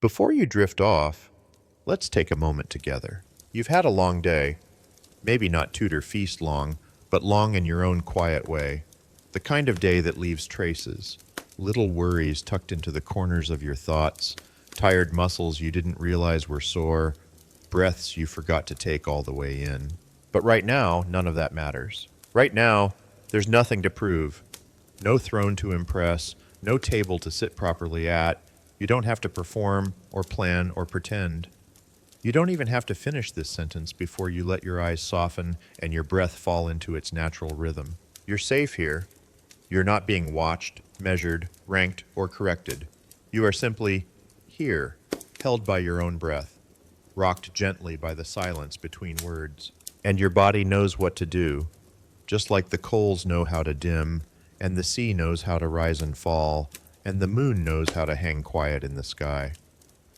Before you drift off, let's take a moment together. You've had a long day, maybe not Tudor feast long, but long in your own quiet way. The kind of day that leaves traces, little worries tucked into the corners of your thoughts, tired muscles you didn't realize were sore, breaths you forgot to take all the way in. But right now, none of that matters. Right now, there's nothing to prove. No throne to impress, no table to sit properly at. You don't have to perform or plan or pretend. You don't even have to finish this sentence before you let your eyes soften and your breath fall into its natural rhythm. You're safe here. You're not being watched, measured, ranked, or corrected. You are simply here, held by your own breath, rocked gently by the silence between words. And your body knows what to do, just like the coals know how to dim, and the sea knows how to rise and fall, and the moon knows how to hang quiet in the sky.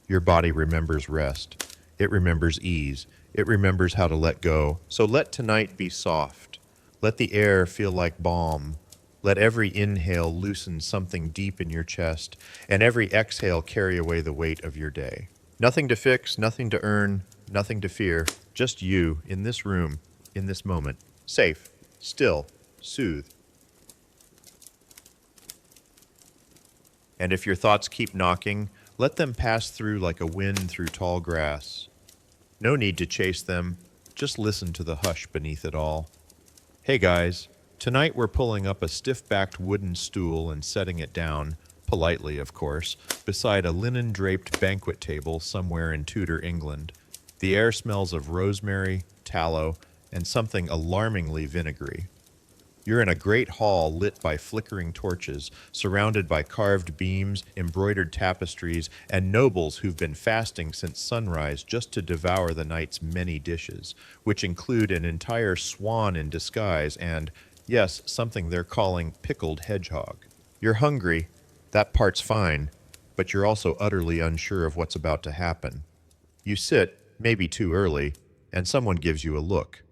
Your body remembers rest. It remembers ease. It remembers how to let go. So let tonight be soft. Let the air feel like balm. Let every inhale loosen something deep in your chest, and every exhale carry away the weight of your day. Nothing to fix, nothing to earn, nothing to fear. Just you, in this room, in this moment. Safe, still, soothed. And if your thoughts keep knocking, let them pass through like a wind through tall grass. No need to chase them, just listen to the hush beneath it all. Hey guys, tonight we're pulling up a stiff-backed wooden stool and setting it down, politely of course, beside a linen-draped banquet table somewhere in Tudor England. The air smells of rosemary, tallow, and something alarmingly vinegary. You're in a great hall lit by flickering torches, surrounded by carved beams, embroidered tapestries, and nobles who've been fasting since sunrise just to devour the night's many dishes, which include an entire swan in disguise and, yes, something they're calling pickled hedgehog. You're hungry, that part's fine, but you're also utterly unsure of what's about to happen. You sit, maybe too early, and someone gives you a look.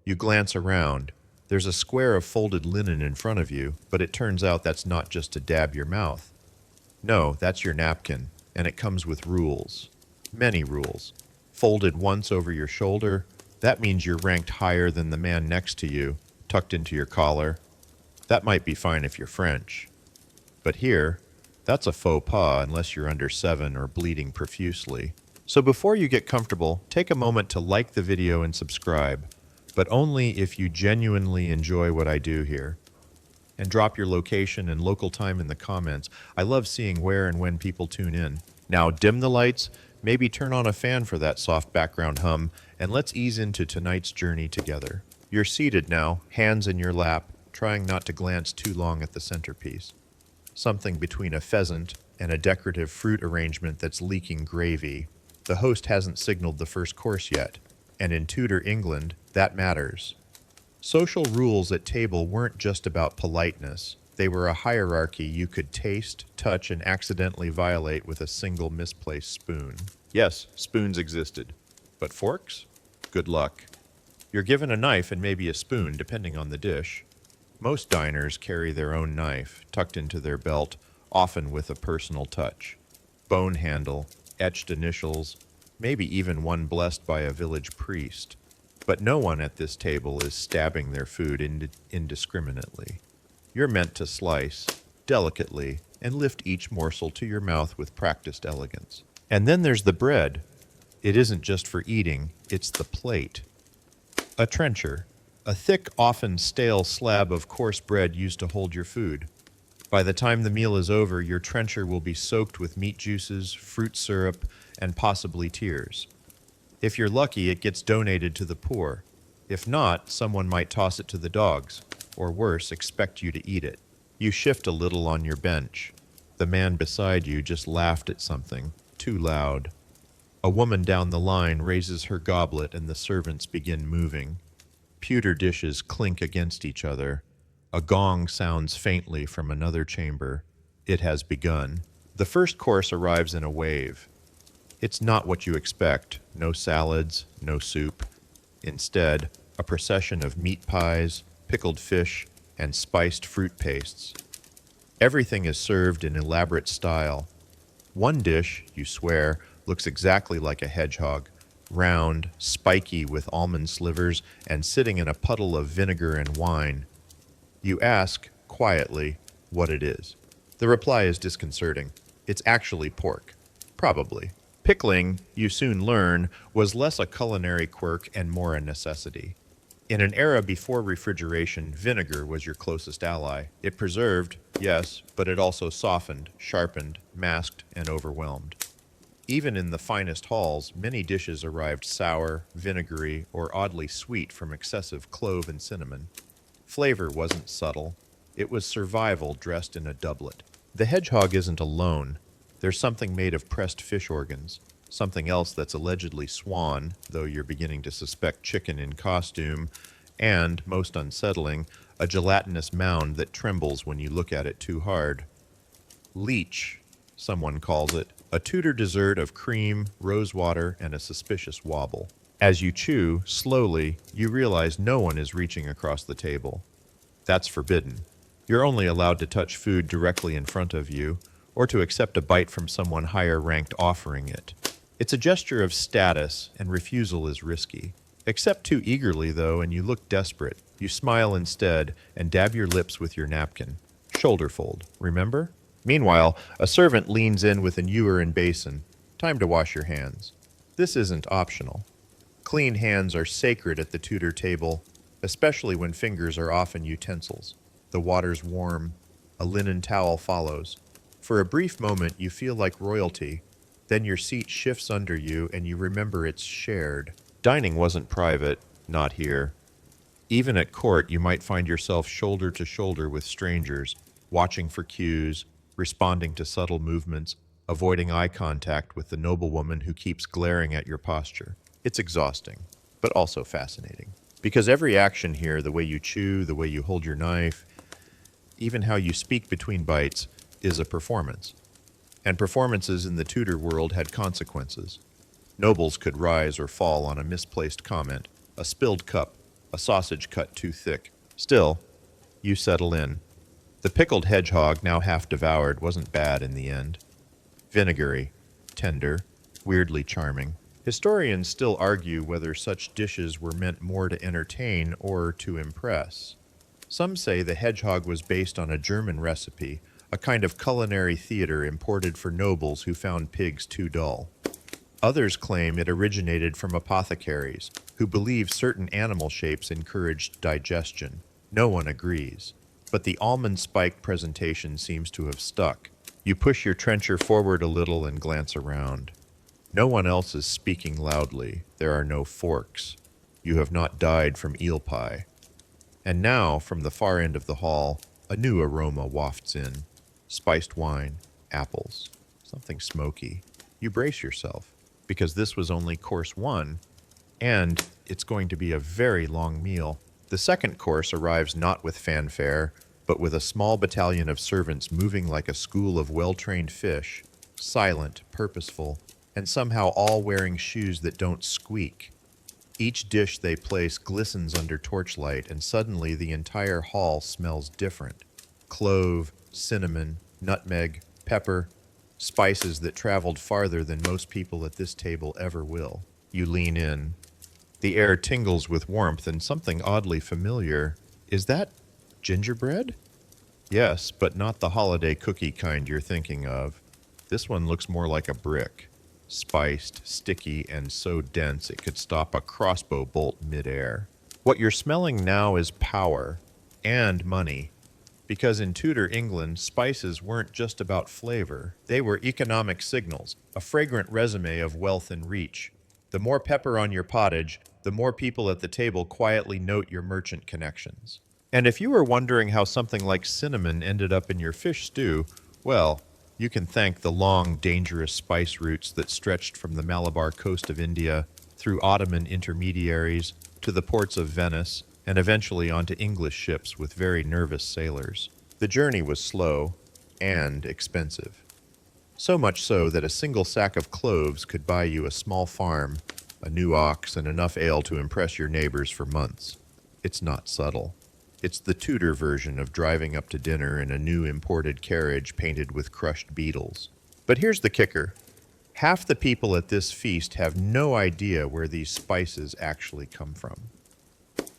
You glance around. There's a square of folded linen in front of you, but it turns out that's not just to dab your mouth. No, that's your napkin, and it comes with rules. Many rules. Folded once over your shoulder, that means you're ranked higher than the man next to you, tucked into your collar. That might be fine if you're French. But here, that's a faux pas unless you're under 7 or bleeding profusely. So before you get comfortable, take a moment to like the video and subscribe, but only if you genuinely enjoy what I do here. And drop your location and local time in the comments. I love seeing where and when people tune in. Now dim the lights, maybe turn on a fan for that soft background hum, and let's ease into tonight's journey together. You're seated now, hands in your lap, trying not to glance too long at the centerpiece. Something between a pheasant and a decorative fruit arrangement that's leaking gravy. The host hasn't signaled the first course yet, and in Tudor England, that matters. Social rules at table weren't just about politeness. They were a hierarchy you could taste, touch, and accidentally violate with a single misplaced spoon. Yes, spoons existed. But forks? Good luck. You're given a knife and maybe a spoon, depending on the dish. Most diners carry their own knife, tucked into their belt, often with a personal touch. Bone handle, etched initials, maybe even one blessed by a village priest. But no one at this table is stabbing their food indiscriminately. You're meant to slice, delicately, and lift each morsel to your mouth with practiced elegance. And then there's the bread. It isn't just for eating, it's the plate. A trencher, a thick, often stale slab of coarse bread used to hold your food. By the time the meal is over, your trencher will be soaked with meat juices, fruit syrup, and possibly tears. If you're lucky, it gets donated to the poor. If not, someone might toss it to the dogs, or worse, expect you to eat it. You shift a little on your bench. The man beside you just laughed at something, too loud. A woman down the line raises her goblet and the servants begin moving. Pewter dishes clink against each other. A gong sounds faintly from another chamber. It has begun. The first course arrives in a wave. It's not what you expect. No salads, no soup. Instead, a procession of meat pies, pickled fish, and spiced fruit pastes. Everything is served in elaborate style. One dish, you swear, looks exactly like a hedgehog, round, spiky with almond slivers, and sitting in a puddle of vinegar and wine. You ask, quietly, what it is. The reply is disconcerting. It's actually pork. Probably. Pickling, you soon learn, was less a culinary quirk and more a necessity. In an era before refrigeration, vinegar was your closest ally. It preserved, yes, but it also softened, sharpened, masked, and overwhelmed. Even in the finest halls, many dishes arrived sour, vinegary, or oddly sweet from excessive clove and cinnamon. Flavor wasn't subtle. It was survival dressed in a doublet. The hedgehog isn't alone. There's something made of pressed fish organs, something else that's allegedly swan, though you're beginning to suspect chicken in costume, and, most unsettling, a gelatinous mound that trembles when you look at it too hard. Leech, someone calls it, a Tudor dessert of cream, rose water, and a suspicious wobble. As you chew, slowly, you realize no one is reaching across the table. That's forbidden. You're only allowed to touch food directly in front of you, or to accept a bite from someone higher ranked offering it. It's a gesture of status, and refusal is risky. Accept too eagerly, though, and you look desperate. You smile instead, and dab your lips with your napkin. Shoulder fold, remember? Meanwhile, a servant leans in with an ewer and basin. Time to wash your hands. This isn't optional. Clean hands are sacred at the Tudor table, especially when fingers are often utensils. The water's warm. A linen towel follows. For a brief moment, you feel like royalty. Then your seat shifts under you, and you remember it's shared. Dining wasn't private, not here. Even at court, you might find yourself shoulder to shoulder with strangers, watching for cues, responding to subtle movements, avoiding eye contact with the noblewoman who keeps glaring at your posture. It's exhausting, but also fascinating. Because every action here, the way you chew, the way you hold your knife, even how you speak between bites, is a performance. And performances in the Tudor world had consequences. Nobles could rise or fall on a misplaced comment, a spilled cup, a sausage cut too thick. Still, you settle in. The pickled hedgehog, now half devoured, wasn't bad in the end. Vinegary, tender, weirdly charming. Historians still argue whether such dishes were meant more to entertain or to impress. Some say the hedgehog was based on a German recipe, a kind of culinary theater imported for nobles who found pigs too dull. Others claim it originated from apothecaries, who believed certain animal shapes encouraged digestion. No one agrees. But the almond-spiked presentation seems to have stuck. You push your trencher forward a little and glance around. No one else is speaking loudly. There are no forks. You have not died from eel pie. And now, from the far end of the hall, a new aroma wafts in. Spiced wine, apples, something smoky. You brace yourself, because this was only course one, and it's going to be a very long meal. The second course arrives not with fanfare, but with a small battalion of servants moving like a school of well-trained fish, silent, purposeful, and somehow all wearing shoes that don't squeak. Each dish they place glistens under torchlight, and suddenly the entire hall smells different. Clove, cinnamon, nutmeg, pepper, spices that traveled farther than most people at this table ever will. You lean in. The air tingles with warmth and something oddly familiar. Is that gingerbread? Yes, but not the holiday cookie kind you're thinking of. This one looks more like a brick. Spiced, sticky, and so dense it could stop a crossbow bolt midair. What you're smelling now is power and money. Because in Tudor England, spices weren't just about flavor. They were economic signals, a fragrant resume of wealth and reach. The more pepper on your pottage, the more people at the table quietly note your merchant connections. And if you were wondering how something like cinnamon ended up in your fish stew, well, you can thank the long, dangerous spice routes that stretched from the Malabar coast of India through Ottoman intermediaries to the ports of Venice and eventually onto English ships with very nervous sailors. The journey was slow and expensive. So much so that a single sack of cloves could buy you a small farm, a new ox, and enough ale to impress your neighbors for months. It's not subtle. It's the Tudor version of driving up to dinner in a new imported carriage painted with crushed beetles. But here's the kicker. Half the people at this feast have no idea where these spices actually come from.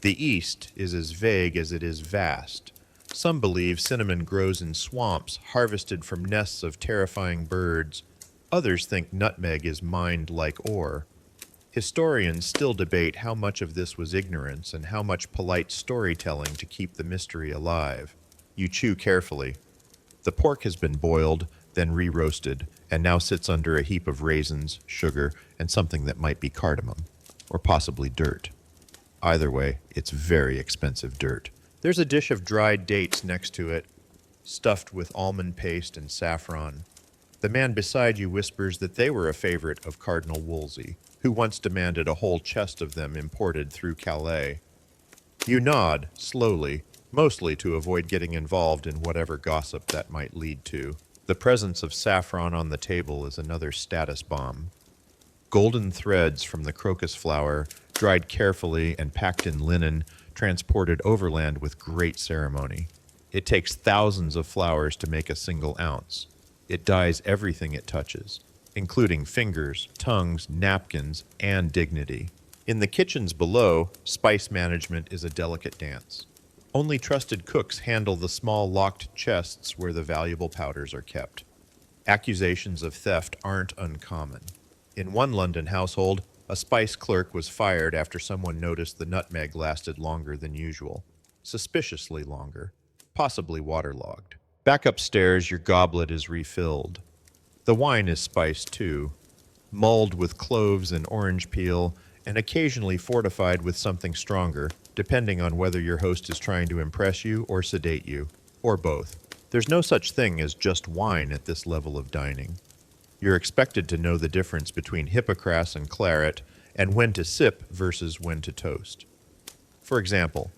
The East is as vague as it is vast. Some believe cinnamon grows in swamps, harvested from nests of terrifying birds. Others think nutmeg is mined like ore. Historians still debate how much of this was ignorance and how much polite storytelling to keep the mystery alive. You chew carefully. The pork has been boiled, then re-roasted, and now sits under a heap of raisins, sugar, and something that might be cardamom, or possibly dirt. Either way, it's very expensive dirt. There's a dish of dried dates next to it, stuffed with almond paste and saffron. The man beside you whispers that they were a favorite of Cardinal Wolsey, who once demanded a whole chest of them imported through Calais. You nod, slowly, mostly to avoid getting involved in whatever gossip that might lead to. The presence of saffron on the table is another status bomb. Golden threads from the crocus flower, dried carefully and packed in linen, transported overland with great ceremony. It takes thousands of flowers to make a single ounce. It dyes everything it touches, including fingers, tongues, napkins, and dignity. In the kitchens below, spice management is a delicate dance. Only trusted cooks handle the small locked chests where the valuable powders are kept. Accusations of theft aren't uncommon. In one London household, a spice clerk was fired after someone noticed the nutmeg lasted longer than usual. Suspiciously longer. Possibly waterlogged. Back upstairs, your goblet is refilled. The wine is spiced too, mulled with cloves and orange peel, and occasionally fortified with something stronger, depending on whether your host is trying to impress you or sedate you, or both. There's no such thing as just wine at this level of dining. You're expected to know the difference between hippocras and claret, and when to sip versus when to toast. For example,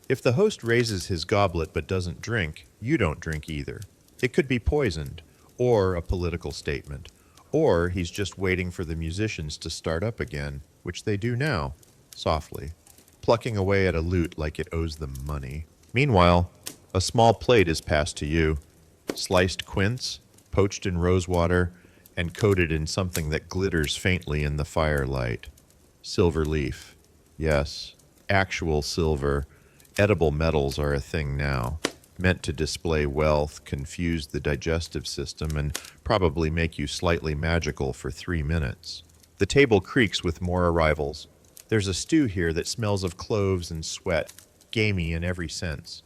if the host raises his goblet but doesn't drink, you don't drink either. It could be poisoned, or a political statement, or he's just waiting for the musicians to start up again, which they do now, softly, plucking away at a lute like it owes them money. Meanwhile, a small plate is passed to you, sliced quince, poached in rosewater, and coated in something that glitters faintly in the firelight. Silver leaf. Yes, actual silver. Edible metals are a thing now, meant to display wealth, confuse the digestive system, and probably make you slightly magical for 3 minutes. The table creaks with more arrivals. There's a stew here that smells of cloves and sweat, gamey in every sense.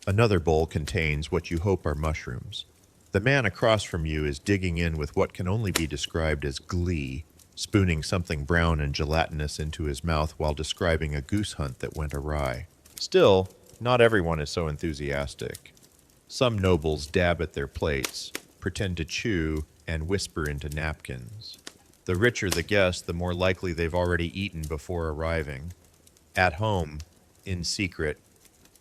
Another bowl contains what you hope are mushrooms. The man across from you is digging in with what can only be described as glee, spooning something brown and gelatinous into his mouth while describing a goose hunt that went awry. Still, not everyone is so enthusiastic. Some nobles dab at their plates, pretend to chew, and whisper into napkins. The richer the guest, the more likely they've already eaten before arriving. At home, in secret,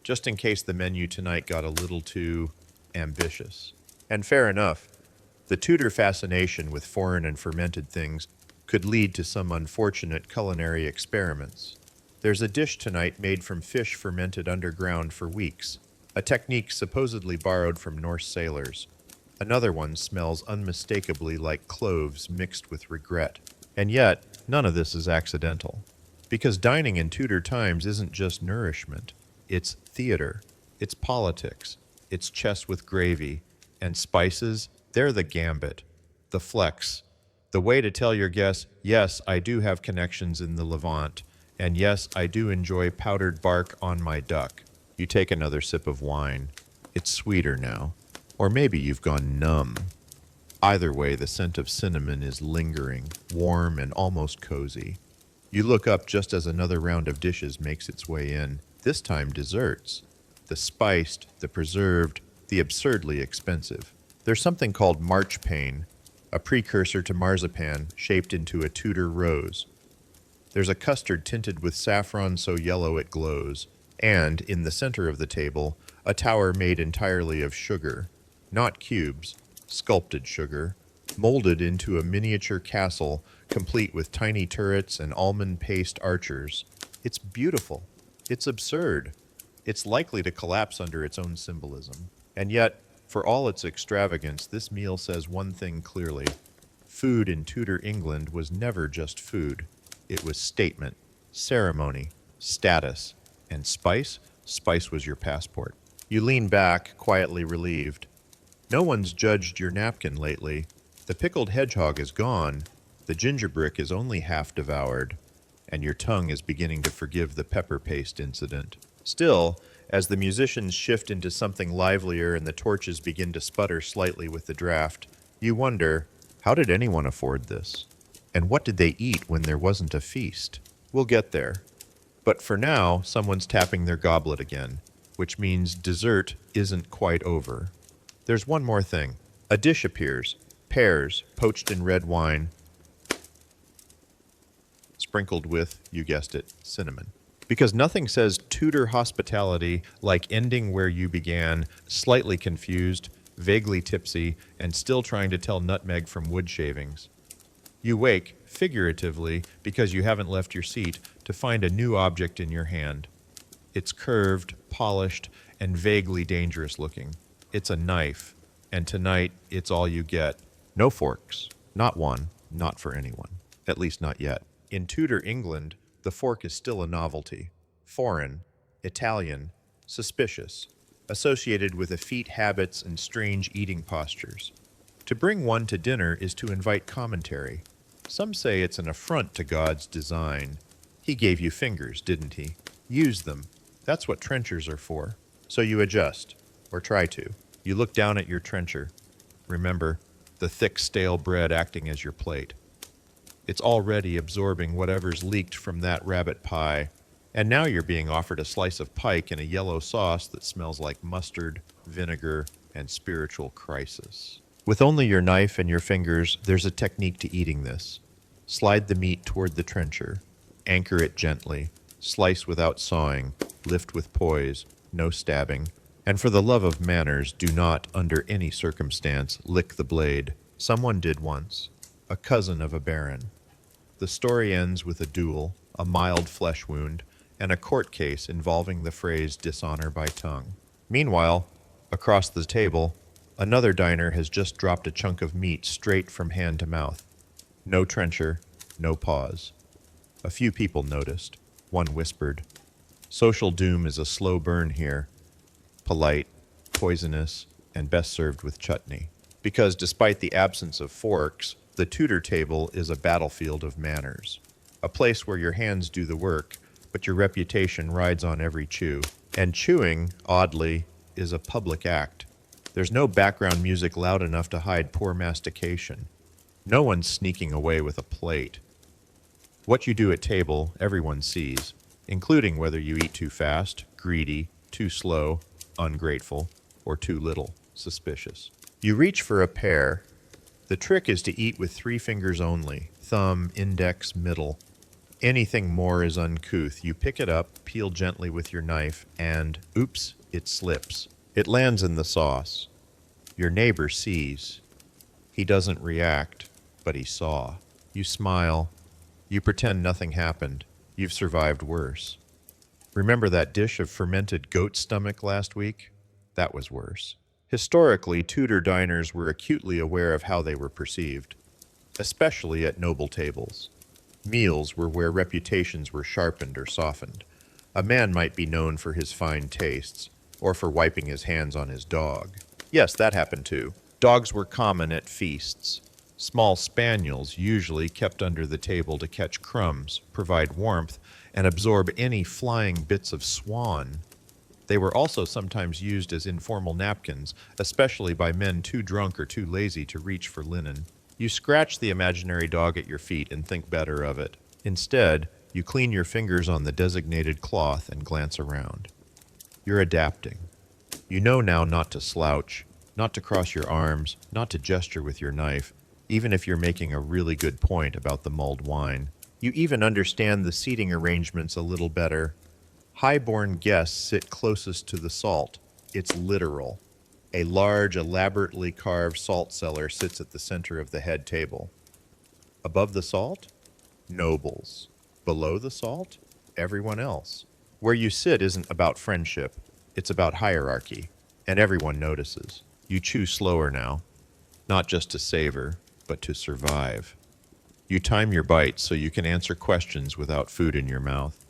just in case the menu tonight got a little too ambitious. And fair enough. The Tudor fascination with foreign and fermented things could lead to some unfortunate culinary experiments. There's a dish tonight made from fish fermented underground for weeks, a technique supposedly borrowed from Norse sailors. Another one smells unmistakably like cloves mixed with regret. And yet, none of this is accidental. Because dining in Tudor times isn't just nourishment. It's theater. It's politics. It's chess with gravy. And spices, they're the gambit, the flex, the way to tell your guests, yes, I do have connections in the Levant, and yes, I do enjoy powdered bark on my duck. You take another sip of wine. It's sweeter now. Or maybe you've gone numb. Either way, the scent of cinnamon is lingering, warm and almost cozy. You look up just as another round of dishes makes its way in, this time desserts. The spiced, the preserved, the absurdly expensive. There's something called marchpane, a precursor to marzipan shaped into a Tudor rose. There's a custard tinted with saffron so yellow it glows, and, in the center of the table, a tower made entirely of sugar, not cubes, sculpted sugar, molded into a miniature castle complete with tiny turrets and almond paste archers. It's beautiful. It's absurd. It's likely to collapse under its own symbolism. And yet, For all its extravagance, this meal says one thing clearly. Food in Tudor England was never just food. It was statement, ceremony, status, and spice. Spice was your passport. You lean back, quietly relieved. No one's judged your napkin lately. The pickled hedgehog is gone. The ginger brick is only half devoured, and your tongue is beginning to forgive the pepper paste incident. Still, as the musicians shift into something livelier and the torches begin to sputter slightly with the draft, you wonder, how did anyone afford this? And what did they eat when there wasn't a feast? We'll get there. But for now, someone's tapping their goblet again, which means dessert isn't quite over. There's one more thing. A dish appears. Pears, poached in red wine, sprinkled with, you guessed it, cinnamon. Because nothing says Tudor hospitality like ending where you began, slightly confused, vaguely tipsy, and still trying to tell nutmeg from wood shavings. You wake, figuratively, because you haven't left your seat, to find a new object in your hand. It's curved, polished, and vaguely dangerous looking. It's a knife, and tonight it's all you get. No forks. Not one. Not for anyone. At least not yet. In Tudor England, the fork is still a novelty. Foreign, Italian, suspicious, associated with effete habits and strange eating postures. To bring one to dinner is to invite commentary. Some say it's an affront to God's design. He gave you fingers, didn't he? Use them. That's what trenchers are for. So you adjust, or try to. You look down at your trencher. Remember, the thick, stale bread acting as your plate. It's already absorbing whatever's leaked from that rabbit pie, and now you're being offered a slice of pike in a yellow sauce that smells like mustard, vinegar, and spiritual crisis. With only your knife and your fingers, there's a technique to eating this. Slide the meat toward the trencher. Anchor it gently. Slice without sawing. Lift with poise. No stabbing. And for the love of manners, do not, under any circumstance, lick the blade. Someone did once. A cousin of a baron. The story ends with a duel, a mild flesh wound, and a court case involving the phrase dishonor by tongue. Meanwhile, across the table, another diner has just dropped a chunk of meat straight from hand to mouth. No trencher, no pause. A few people noticed. One whispered. Social doom is a slow burn here. Polite, poisonous, and best served with chutney. Because despite the absence of forks, the Tudor table is a battlefield of manners. A place where your hands do the work, but your reputation rides on every chew. And chewing, oddly, is a public act. There's no background music loud enough to hide poor mastication. No one's sneaking away with a plate. What you do at table, everyone sees, including whether you eat too fast, greedy, too slow, ungrateful, or too little, suspicious. You reach for a pear. The trick is to eat with 3 fingers only, thumb, index, middle. Anything more is uncouth. You pick it up, peel gently with your knife, and, oops, it slips. It lands in the sauce. Your neighbor sees. He doesn't react, but he saw. You smile. You pretend nothing happened. You've survived worse. Remember that dish of fermented goat stomach last week? That was worse. Historically, Tudor diners were acutely aware of how they were perceived, especially at noble tables. Meals were where reputations were sharpened or softened. A man might be known for his fine tastes, or for wiping his hands on his dog. Yes, that happened too. Dogs were common at feasts. Small spaniels usually kept under the table to catch crumbs, provide warmth, and absorb any flying bits of swan. They were also sometimes used as informal napkins, especially by men too drunk or too lazy to reach for linen. You scratch the imaginary dog at your feet and think better of it. Instead, you clean your fingers on the designated cloth and glance around. You're adapting. You know now not to slouch, not to cross your arms, not to gesture with your knife, even if you're making a really good point about the mulled wine. You even understand the seating arrangements a little better. High-born guests sit closest to the salt. It's literal. A large, elaborately carved salt cellar sits at the center of the head table. Above the salt? Nobles. Below the salt? Everyone else. Where you sit isn't about friendship. It's about hierarchy. And everyone notices. You chew slower now, not just to savor, but to survive. You time your bites so you can answer questions without food in your mouth.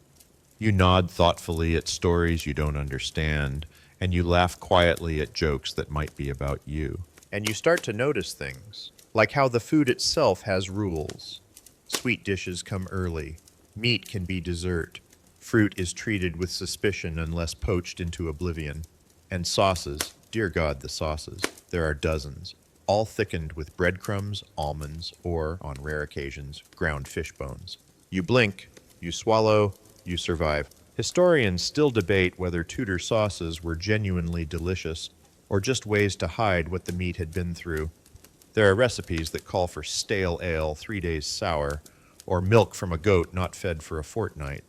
You nod thoughtfully at stories you don't understand, and you laugh quietly at jokes that might be about you. And you start to notice things, like how the food itself has rules. Sweet dishes come early. Meat can be dessert. Fruit is treated with suspicion unless poached into oblivion. And sauces, dear God, the sauces, there are dozens, all thickened with breadcrumbs, almonds, or, on rare occasions, ground fish bones. You blink, you swallow, you survive. Historians still debate whether Tudor sauces were genuinely delicious or just ways to hide what the meat had been through. There are recipes that call for stale ale 3 days sour, or milk from a goat not fed for a fortnight.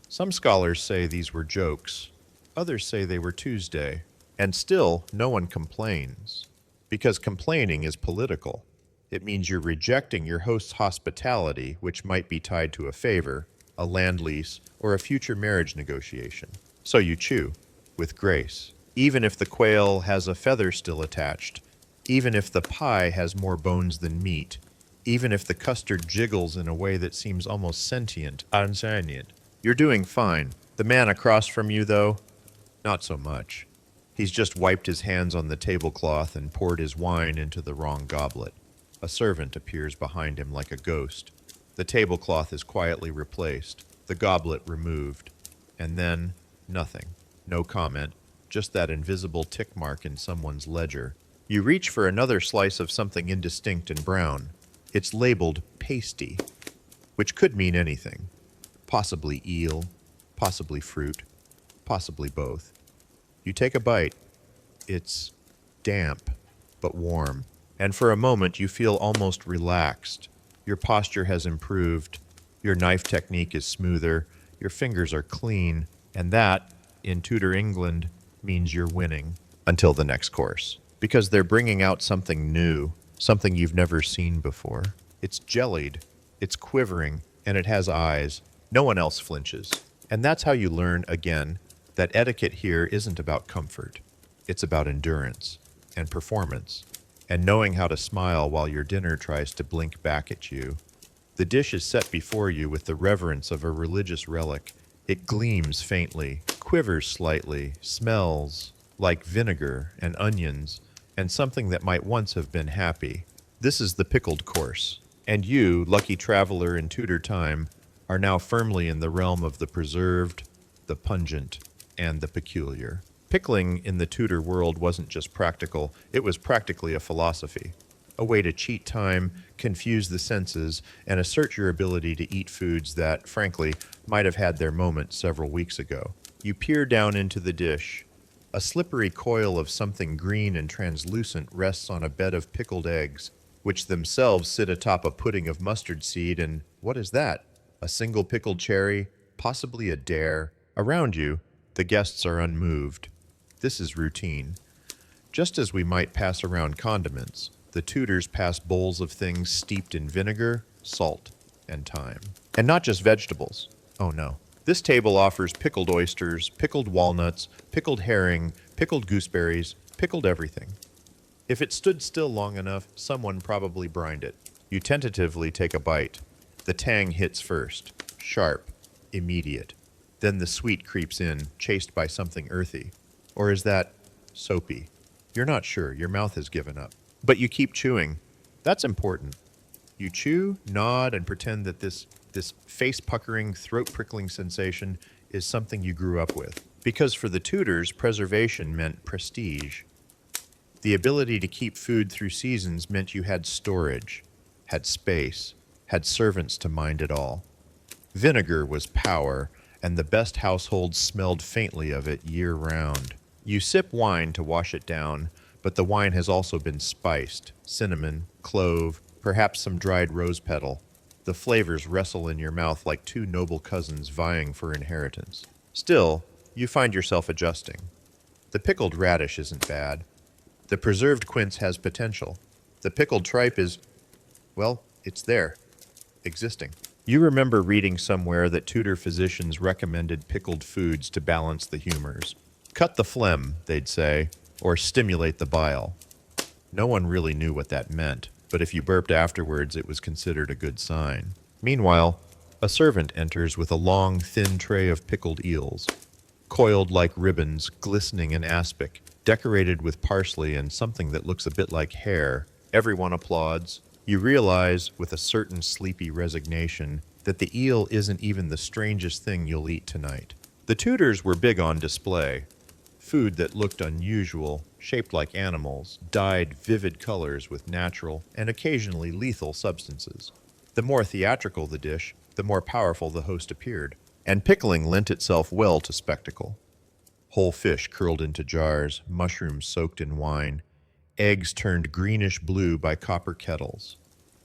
Some scholars say these were jokes. Others say they were Tuesday. And still, no one complains. Because complaining is political. It means you're rejecting your host's hospitality, which might be tied to a favor, a land lease, or a future marriage negotiation. So you chew, with grace. Even if the quail has a feather still attached, even if the pie has more bones than meat, even if the custard jiggles in a way that seems almost sentient, unsentient. You're doing fine. The man across from you, though, not so much. He's just wiped his hands on the tablecloth and poured his wine into the wrong goblet. A servant appears behind him like a ghost. The tablecloth is quietly replaced, the goblet removed, and then nothing. No comment, just that invisible tick mark in someone's ledger. You reach for another slice of something indistinct and brown. It's labeled pasty, which could mean anything. Possibly eel, possibly fruit, possibly both. You take a bite. It's damp, but warm. And for a moment you feel almost relaxed. Your posture has improved. Your knife technique is smoother. Your fingers are clean. And that, in Tudor England, means you're winning until the next course. Because they're bringing out something new, something you've never seen before. It's jellied, it's quivering, and it has eyes. No one else flinches. And that's how you learn, again, that etiquette here isn't about comfort. It's about endurance and performance and knowing how to smile while your dinner tries to blink back at you. The dish is set before you with the reverence of a religious relic. It gleams faintly, quivers slightly, smells like vinegar and onions and something that might once have been happy. This is the pickled course, and you, lucky traveler in Tudor time, are now firmly in the realm of the preserved, the pungent, and the peculiar. Pickling in the Tudor world wasn't just practical, it was practically a philosophy. A way to cheat time, confuse the senses, and assert your ability to eat foods that, frankly, might have had their moment several weeks ago. You peer down into the dish. A slippery coil of something green and translucent rests on a bed of pickled eggs, which themselves sit atop a pudding of mustard seed, and what is that? A single pickled cherry, possibly a dare. Around you, the guests are unmoved. This is routine. Just as we might pass around condiments, the Tudors pass bowls of things steeped in vinegar, salt, and thyme. And not just vegetables. Oh no. This table offers pickled oysters, pickled walnuts, pickled herring, pickled gooseberries, pickled everything. If it stood still long enough, someone probably brined it. You tentatively take a bite. The tang hits first, sharp, immediate. Then the sweet creeps in, chased by something earthy. Or is that soapy? You're not sure, your mouth has given up. But you keep chewing. That's important. You chew, nod, and pretend that this face-puckering, throat-prickling sensation is something you grew up with. Because for the Tudors, preservation meant prestige. The ability to keep food through seasons meant you had storage, had space, had servants to mind it all. Vinegar was power, and the best households smelled faintly of it year-round. You sip wine to wash it down, but the wine has also been spiced. Cinnamon, clove, perhaps some dried rose petal. The flavors wrestle in your mouth like two noble cousins vying for inheritance. Still, you find yourself adjusting. The pickled radish isn't bad. The preserved quince has potential. The pickled tripe is, well, it's there, existing. You remember reading somewhere that Tudor physicians recommended pickled foods to balance the humors. Cut the phlegm, they'd say. or stimulate the bile. No one really knew what that meant, but if you burped afterwards, it was considered a good sign. Meanwhile, a servant enters with a long, thin tray of pickled eels, coiled like ribbons, glistening in aspic, decorated with parsley and something that looks a bit like hair. Everyone applauds. You realize, with a certain sleepy resignation, that the eel isn't even the strangest thing you'll eat tonight. The Tudors were big on display. Food that looked unusual, shaped like animals, dyed vivid colors with natural and occasionally lethal substances. The more theatrical the dish, the more powerful the host appeared, and pickling lent itself well to spectacle. Whole fish curled into jars, mushrooms soaked in wine, eggs turned greenish-blue by copper kettles.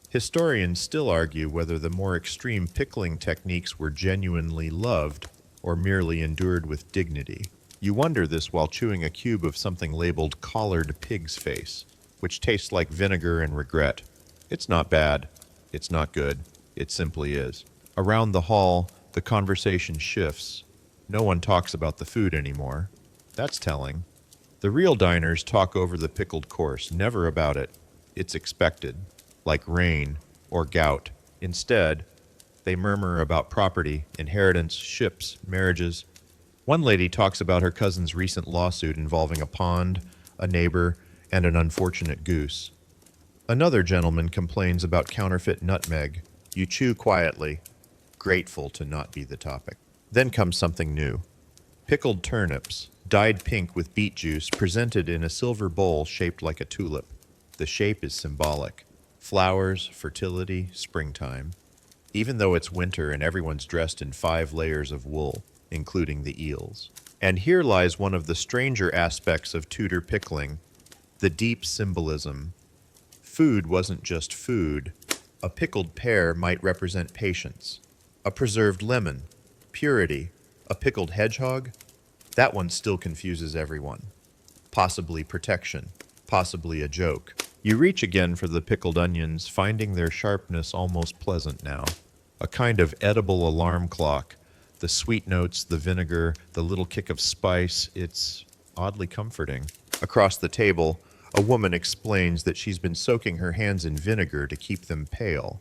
Historians still argue whether the more extreme pickling techniques were genuinely loved or merely endured with dignity. You wonder this while chewing a cube of something labeled collared pig's face, which tastes like vinegar and regret. It's not bad. It's not good. It simply is. Around the hall, the conversation shifts. No one talks about the food anymore. That's telling. The real diners talk over the pickled course, never about it. It's expected, like rain or gout. Instead, they murmur about property, inheritance, ships, marriages. One lady talks about her cousin's recent lawsuit involving a pond, a neighbor, and an unfortunate goose. Another gentleman complains about counterfeit nutmeg. You chew quietly, grateful to not be the topic. Then comes something new. Pickled turnips, dyed pink with beet juice, presented in a silver bowl shaped like a tulip. The shape is symbolic. Flowers, fertility, springtime. Even though it's winter and everyone's dressed in 5 layers of wool, including the eels. And here lies one of the stranger aspects of Tudor pickling, the deep symbolism. Food wasn't just food. A pickled pear might represent patience. A preserved lemon, purity. A pickled hedgehog? That one still confuses everyone. Possibly protection, possibly a joke. You reach again for the pickled onions, finding their sharpness almost pleasant now. A kind of edible alarm clock. The sweet notes, the vinegar, the little kick of spice, it's oddly comforting. Across the table, a woman explains that she's been soaking her hands in vinegar to keep them pale.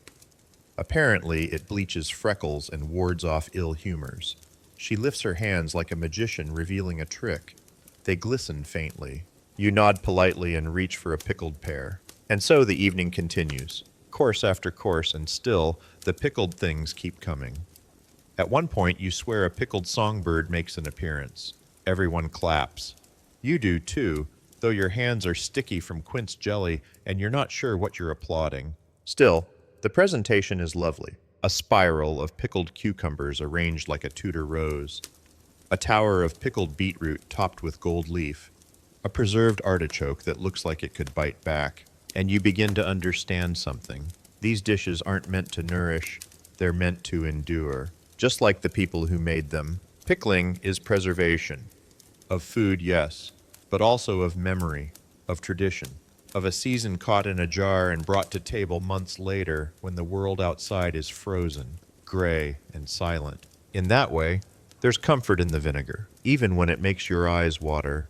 Apparently, it bleaches freckles and wards off ill humors. She lifts her hands like a magician revealing a trick. They glisten faintly. You nod politely and reach for a pickled pear. And so the evening continues, course after course, and still, the pickled things keep coming. At one point, you swear a pickled songbird makes an appearance. Everyone claps. You do too, though your hands are sticky from quince jelly and you're not sure what you're applauding. Still, the presentation is lovely. A spiral of pickled cucumbers arranged like a Tudor rose. A tower of pickled beetroot topped with gold leaf. A preserved artichoke that looks like it could bite back. And you begin to understand something. These dishes aren't meant to nourish, they're meant to endure. Just like the people who made them. Pickling is preservation. Of food, yes, but also of memory, of tradition, of a season caught in a jar and brought to table months later when the world outside is frozen, gray, and silent. In that way, there's comfort in the vinegar, even when it makes your eyes water.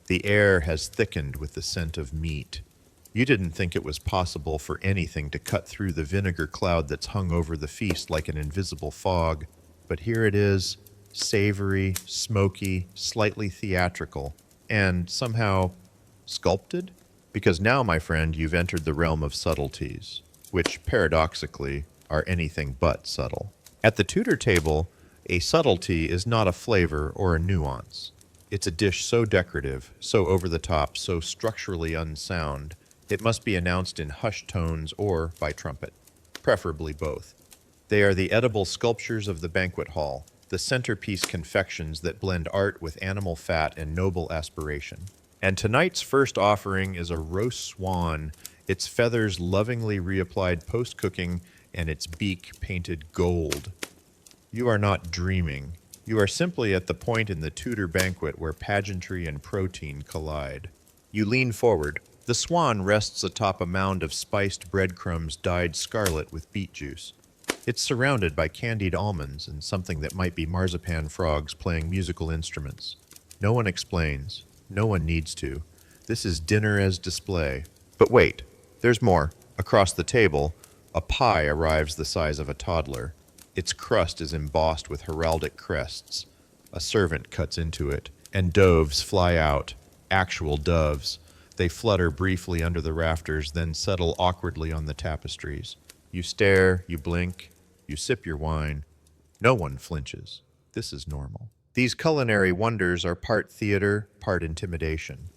The air has thickened with the scent of meat. You didn't think it was possible for anything to cut through the vinegar cloud that's hung over the feast like an invisible fog, but here it is, savory, smoky, slightly theatrical, and somehow sculpted? Because now, my friend, you've entered the realm of subtleties, which, paradoxically, are anything but subtle. At the Tudor table, a subtlety is not a flavor or a nuance. It's a dish so decorative, so over the top, so structurally unsound, it must be announced in hushed tones or by trumpet, preferably both. They are the edible sculptures of the banquet hall, the centerpiece confections that blend art with animal fat and noble aspiration. And tonight's first offering is a roast swan, its feathers lovingly reapplied post-cooking and its beak painted gold. You are not dreaming. You are simply at the point in the Tudor banquet where pageantry and protein collide. You lean forward. The swan rests atop a mound of spiced breadcrumbs dyed scarlet with beet juice. It's surrounded by candied almonds and something that might be marzipan frogs playing musical instruments. No one explains. No one needs to. This is dinner as display. But wait, there's more. Across the table, a pie arrives the size of a toddler. Its crust is embossed with heraldic crests. A servant cuts into it, and doves fly out. Actual doves. They flutter briefly under the rafters, then settle awkwardly on the tapestries. You stare, you blink, you sip your wine. No one flinches. This is normal. These culinary wonders are part theater, part intimidation.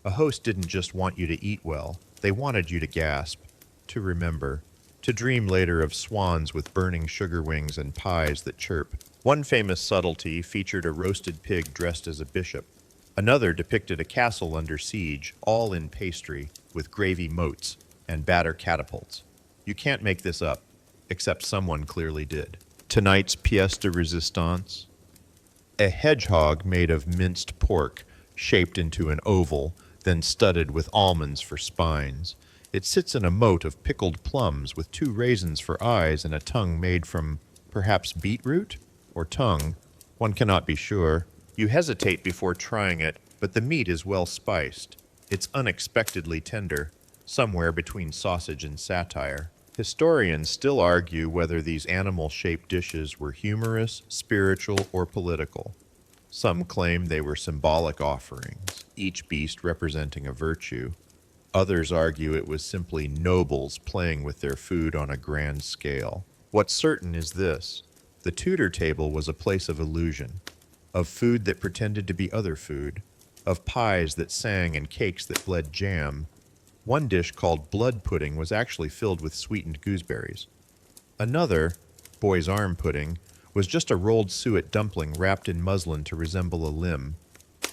A host didn't just want you to eat well. They wanted you to gasp, to remember, to dream later of swans with burning sugar wings and pies that chirp. One famous subtlety featured a roasted pig dressed as a bishop. Another depicted a castle under siege, all in pastry, with gravy moats and batter catapults. You can't make this up, except someone clearly did. Tonight's pièce de résistance? A hedgehog made of minced pork, shaped into an oval, then studded with almonds for spines. It sits in a moat of pickled plums with 2 raisins for eyes and a tongue made from, perhaps, beetroot? Or tongue? One cannot be sure. You hesitate before trying it, but the meat is well spiced. It's unexpectedly tender, somewhere between sausage and satire. Historians still argue whether these animal-shaped dishes were humorous, spiritual, or political. Some claim they were symbolic offerings, each beast representing a virtue. Others argue it was simply nobles playing with their food on a grand scale. What's certain is this: the Tudor table was a place of illusion, of food that pretended to be other food, of pies that sang and cakes that bled jam. One dish called blood pudding was actually filled with sweetened gooseberries. Another, boy's arm pudding, was just a rolled suet dumpling wrapped in muslin to resemble a limb.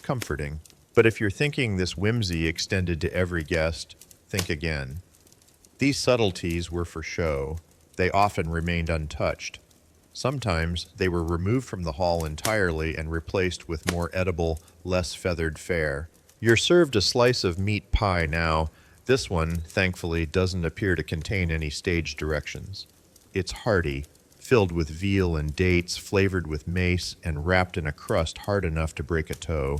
Comforting. But if you're thinking this whimsy extended to every guest, think again. These subtleties were for show. They often remained untouched. Sometimes they were removed from the hall entirely and replaced with more edible, less feathered fare. You're served a slice of meat pie now. This one, thankfully, doesn't appear to contain any stage directions. It's hearty, filled with veal and dates, flavored with mace, and wrapped in a crust hard enough to break a toe.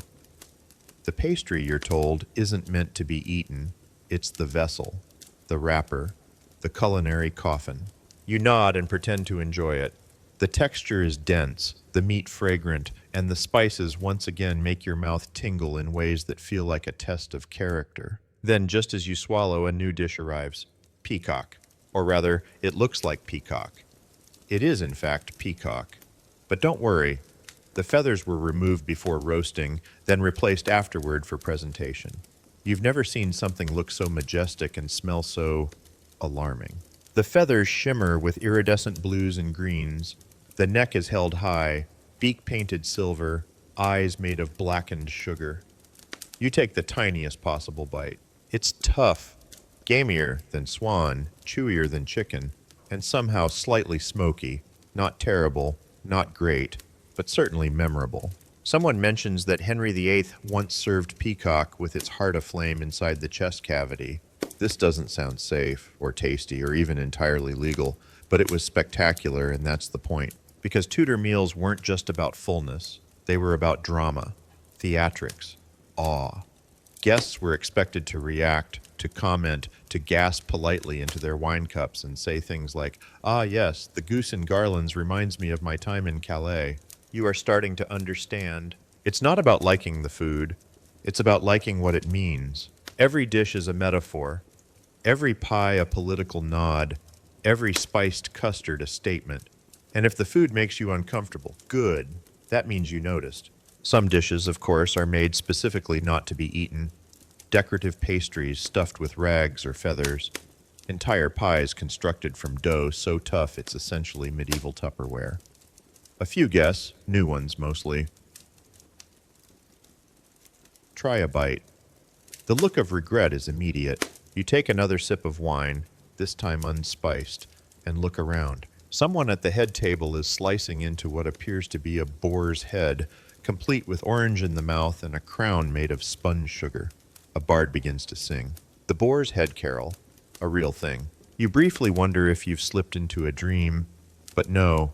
The pastry, you're told, isn't meant to be eaten. It's the vessel, the wrapper, the culinary coffin. You nod and pretend to enjoy it. The texture is dense, the meat fragrant, and the spices once again make your mouth tingle in ways that feel like a test of character. Then, just as you swallow, a new dish arrives. Peacock. Or rather, it looks like peacock. It is, in fact, peacock. But don't worry. The feathers were removed before roasting, then replaced afterward for presentation. You've never seen something look so majestic and smell so alarming. The feathers shimmer with iridescent blues and greens. The neck is held high, beak painted silver, eyes made of blackened sugar. You take the tiniest possible bite. It's tough, gamier than swan, chewier than chicken, and somehow slightly smoky. Not terrible, not great, but certainly memorable. Someone mentions that Henry VIII once served peacock with its heart aflame inside the chest cavity. This doesn't sound safe, or tasty, or even entirely legal, but it was spectacular, and that's the point. Because Tudor meals weren't just about fullness. They were about drama, theatrics, awe. Guests were expected to react, to comment, to gasp politely into their wine cups and say things like, "Ah yes, the goose and garlands reminds me of my time in Calais." You are starting to understand. It's not about liking the food. It's about liking what it means. Every dish is a metaphor. Every pie a political nod. Every spiced custard a statement. And if the food makes you uncomfortable, good. That means you noticed. Some dishes, of course, are made specifically not to be eaten. Decorative pastries stuffed with rags or feathers. Entire pies constructed from dough so tough it's essentially medieval Tupperware. A few guests, new ones mostly. Try a bite. The look of regret is immediate. You take another sip of wine, this time unspiced, and look around. Someone at the head table is slicing into what appears to be a boar's head, complete with orange in the mouth and a crown made of spun sugar. A bard begins to sing. The boar's head carol, a real thing. You briefly wonder if you've slipped into a dream, but no.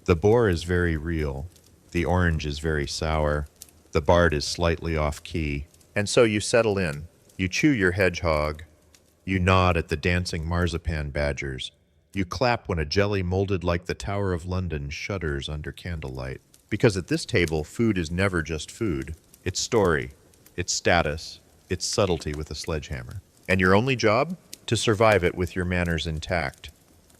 The boar is very real. The orange is very sour. The bard is slightly off key. And so you settle in. You chew your hedgehog. You nod at the dancing marzipan badgers. You clap when a jelly molded like the Tower of London shudders under candlelight. Because at this table, food is never just food. It's story, it's status, it's subtlety with a sledgehammer. And your only job? To survive it with your manners intact.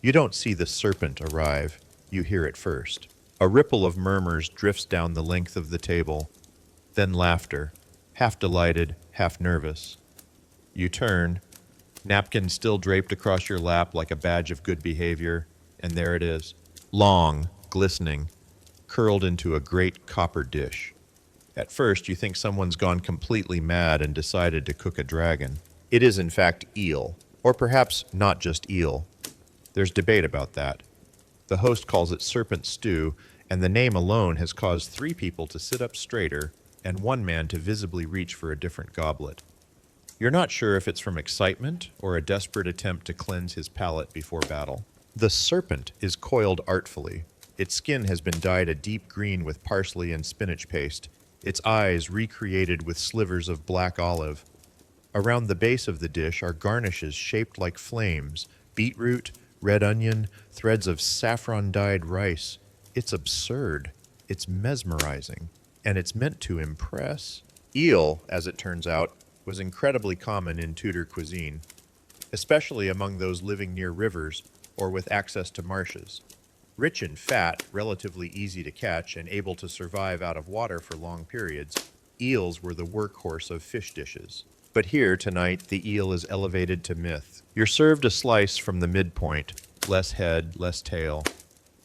You don't see the serpent arrive. You hear it first. A ripple of murmurs drifts down the length of the table. Then laughter, half delighted, half nervous. You turn, napkin still draped across your lap like a badge of good behavior, and there it is, long, glistening, curled into a great copper dish. At first, you think someone's gone completely mad and decided to cook a dragon. It is, in fact, eel, or perhaps not just eel. There's debate about that. The host calls it serpent stew, and the name alone has caused 3 people to sit up straighter and 1 man to visibly reach for a different goblet. You're not sure if it's from excitement or a desperate attempt to cleanse his palate before battle. The serpent is coiled artfully. Its skin has been dyed a deep green with parsley and spinach paste, its eyes recreated with slivers of black olive. Around the base of the dish are garnishes shaped like flames, beetroot, red onion, threads of saffron-dyed rice. It's absurd. It's mesmerizing. And it's meant to impress. Eel, as it turns out, was incredibly common in Tudor cuisine, especially among those living near rivers or with access to marshes. Rich in fat, relatively easy to catch, and able to survive out of water for long periods, eels were the workhorse of fish dishes. But here, tonight, the eel is elevated to myth. You're served a slice from the midpoint, less head, less tail.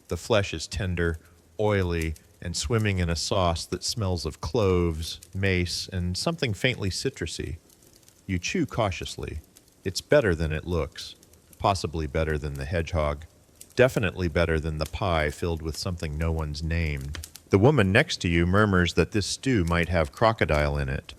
The flesh is tender, oily, and swimming in a sauce that smells of cloves, mace, and something faintly citrusy. You chew cautiously. It's better than it looks. Possibly better than the hedgehog. Definitely better than the pie filled with something no one's named. The woman next to you murmurs that this stew might have crocodile in it.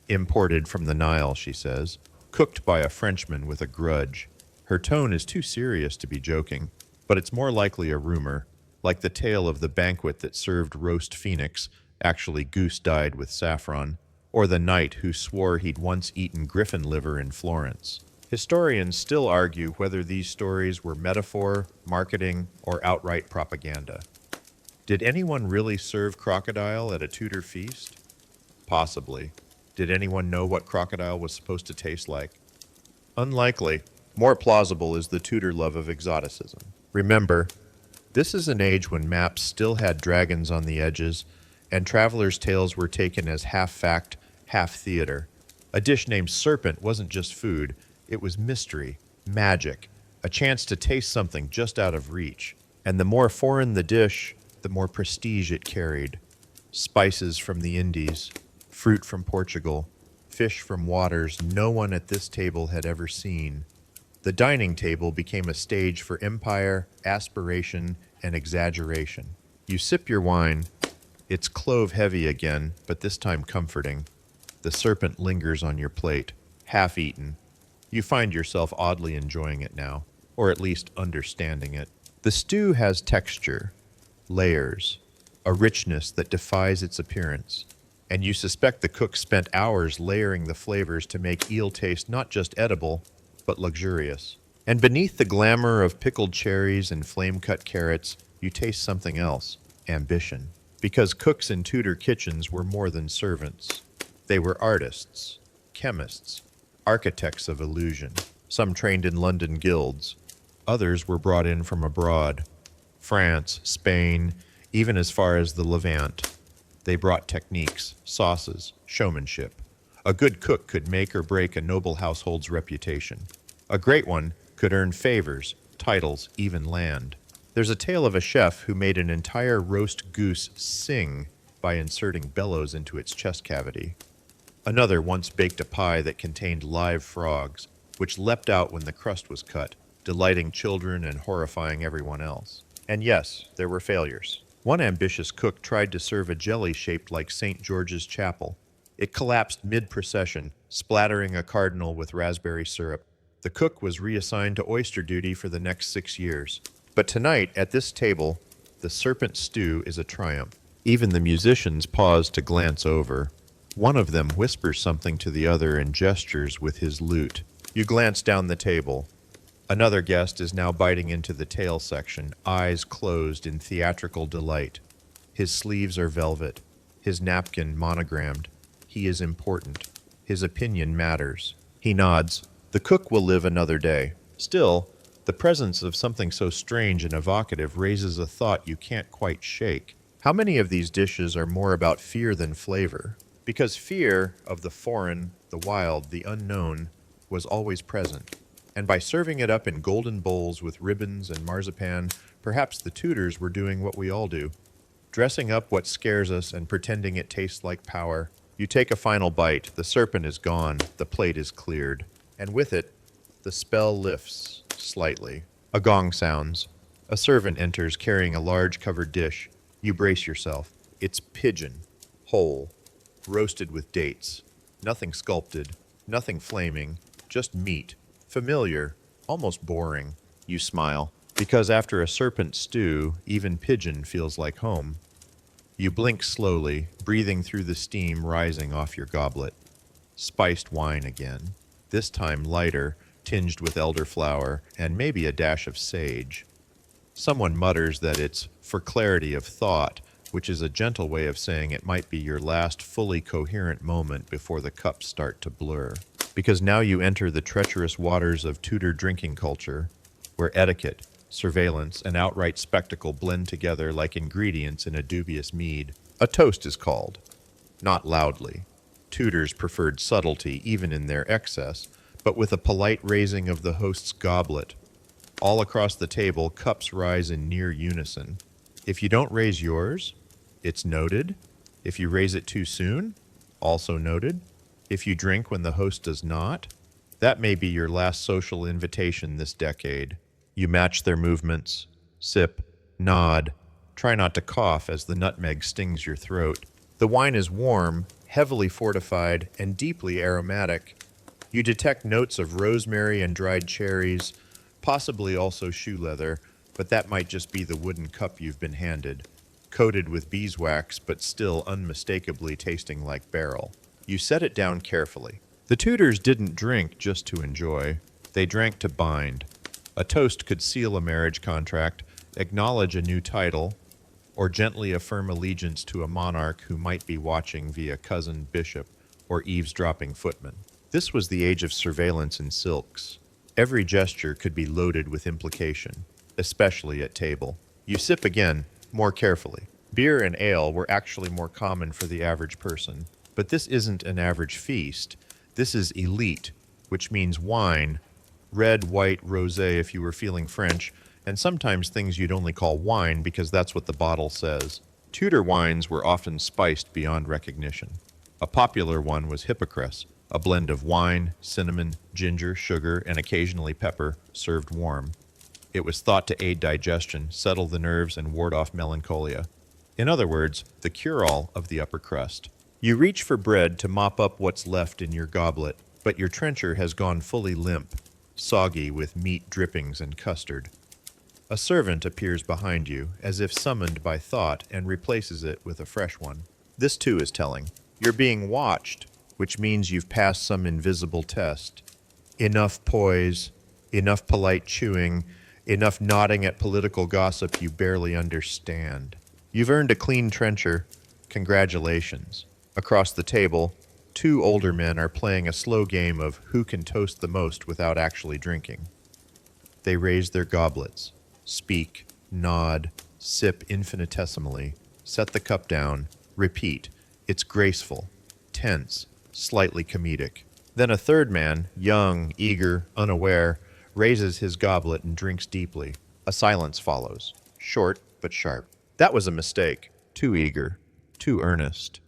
Imported from the Nile, she says. Cooked by a Frenchman with a grudge. Her tone is too serious to be joking, but it's more likely a rumor, like the tale of the banquet that served roast phoenix, actually goose dyed with saffron, or the knight who swore he'd once eaten griffin liver in Florence. Historians still argue whether these stories were metaphor, marketing, or outright propaganda. Did anyone really serve crocodile at a Tudor feast? Possibly. Did anyone know what crocodile was supposed to taste like? Unlikely. More plausible is the Tudor love of exoticism. Remember, this is an age when maps still had dragons on the edges, and travelers' tales were taken as half fact, half theater. A dish named serpent wasn't just food, it was mystery, magic, a chance to taste something just out of reach. And the more foreign the dish, the more prestige it carried. Spices from the Indies, fruit from Portugal, fish from waters no one at this table had ever seen. The dining table became a stage for empire, aspiration, and exaggeration. You sip your wine. It's clove-heavy again, but this time comforting. The serpent lingers on your plate, half-eaten. You find yourself oddly enjoying it now, or at least understanding it. The stew has texture, layers, a richness that defies its appearance. And you suspect the cook spent hours layering the flavors to make eel taste not just edible, but luxurious. And beneath the glamour of pickled cherries and flame-cut carrots, you taste something else, ambition. Because cooks in Tudor kitchens were more than servants. They were artists, chemists, architects of illusion. Some trained in London guilds. Others were brought in from abroad. France, Spain, even as far as the Levant. They brought techniques, sauces, showmanship. A good cook could make or break a noble household's reputation. A great one could earn favors, titles, even land. There's a tale of a chef who made an entire roast goose sing by inserting bellows into its chest cavity. Another once baked a pie that contained live frogs, which leapt out when the crust was cut, delighting children and horrifying everyone else. And yes, there were failures. One ambitious cook tried to serve a jelly shaped like St. George's Chapel. It collapsed mid-procession, splattering a cardinal with raspberry syrup. The cook was reassigned to oyster duty for the next 6 years. But tonight, at this table, the serpent stew is a triumph. Even the musicians pause to glance over. One of them whispers something to the other and gestures with his lute. You glance down the table. Another guest is now biting into the tail section, eyes closed in theatrical delight. His sleeves are velvet, his napkin monogrammed. He is important. His opinion matters. He nods. The cook will live another day. Still, the presence of something so strange and evocative raises a thought you can't quite shake. How many of these dishes are more about fear than flavor? Because fear of the foreign, the wild, the unknown was always present. And by serving it up in golden bowls with ribbons and marzipan, perhaps the Tudors were doing what we all do. Dressing up what scares us and pretending it tastes like power. You take a final bite, the serpent is gone, the plate is cleared. And with it, the spell lifts slightly. A gong sounds. A servant enters carrying a large covered dish. You brace yourself. It's pigeon, whole, roasted with dates. Nothing sculpted, nothing flaming, just meat. Familiar, almost boring. You smile, because after a serpent stew, even pigeon feels like home. You blink slowly, breathing through the steam rising off your goblet. Spiced wine again, this time lighter, tinged with elderflower and maybe a dash of sage. Someone mutters that it's for clarity of thought, which is a gentle way of saying it might be your last fully coherent moment before the cups start to blur. Because now you enter the treacherous waters of Tudor drinking culture, where etiquette, surveillance, and outright spectacle blend together like ingredients in a dubious mead. A toast is called. Not loudly. Tudors preferred subtlety even in their excess, but with a polite raising of the host's goblet. All across the table, cups rise in near unison. If you don't raise yours, it's noted. If you raise it too soon, also noted. If you drink when the host does not, that may be your last social invitation this decade. You match their movements, sip, nod, try not to cough as the nutmeg stings your throat. The wine is warm, heavily fortified, and deeply aromatic. You detect notes of rosemary and dried cherries, possibly also shoe leather, but that might just be the wooden cup you've been handed, coated with beeswax but still unmistakably tasting like beryl. You set it down carefully. The Tudors didn't drink just to enjoy. They drank to bind. A toast could seal a marriage contract, acknowledge a new title, or gently affirm allegiance to a monarch who might be watching via cousin bishop or eavesdropping footman. This was the age of surveillance in silks. Every gesture could be loaded with implication, especially at table. You sip again, more carefully. Beer and ale were actually more common for the average person. But this isn't an average feast. This is elite, which means wine, red, white, rosé if you were feeling French, and sometimes things you'd only call wine because that's what the bottle says. Tudor wines were often spiced beyond recognition. A popular one was Hippocras, a blend of wine, cinnamon, ginger, sugar, and occasionally pepper, served warm. It was thought to aid digestion, settle the nerves, and ward off melancholia. In other words, the cure-all of the upper crust. You reach for bread to mop up what's left in your goblet, but your trencher has gone fully limp, soggy with meat drippings and custard. A servant appears behind you, as if summoned by thought, and replaces it with a fresh one. This too is telling. You're being watched, which means you've passed some invisible test. Enough poise, enough polite chewing, enough nodding at political gossip you barely understand. You've earned a clean trencher. Congratulations. Across the table, two older men are playing a slow game of who can toast the most without actually drinking. They raise their goblets, speak, nod, sip infinitesimally, set the cup down, repeat. It's graceful, tense, slightly comedic. Then a third man, young, eager, unaware, raises his goblet and drinks deeply. A silence follows, short but sharp. That was a mistake. Too eager, too earnest.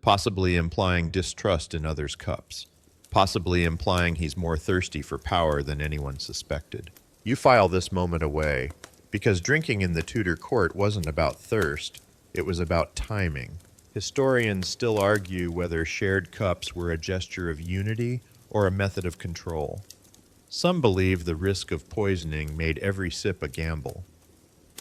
Possibly implying distrust in others' cups. Possibly implying he's more thirsty for power than anyone suspected. You file this moment away, because drinking in the Tudor court wasn't about thirst, it was about timing. Historians still argue whether shared cups were a gesture of unity or a method of control. Some believe the risk of poisoning made every sip a gamble.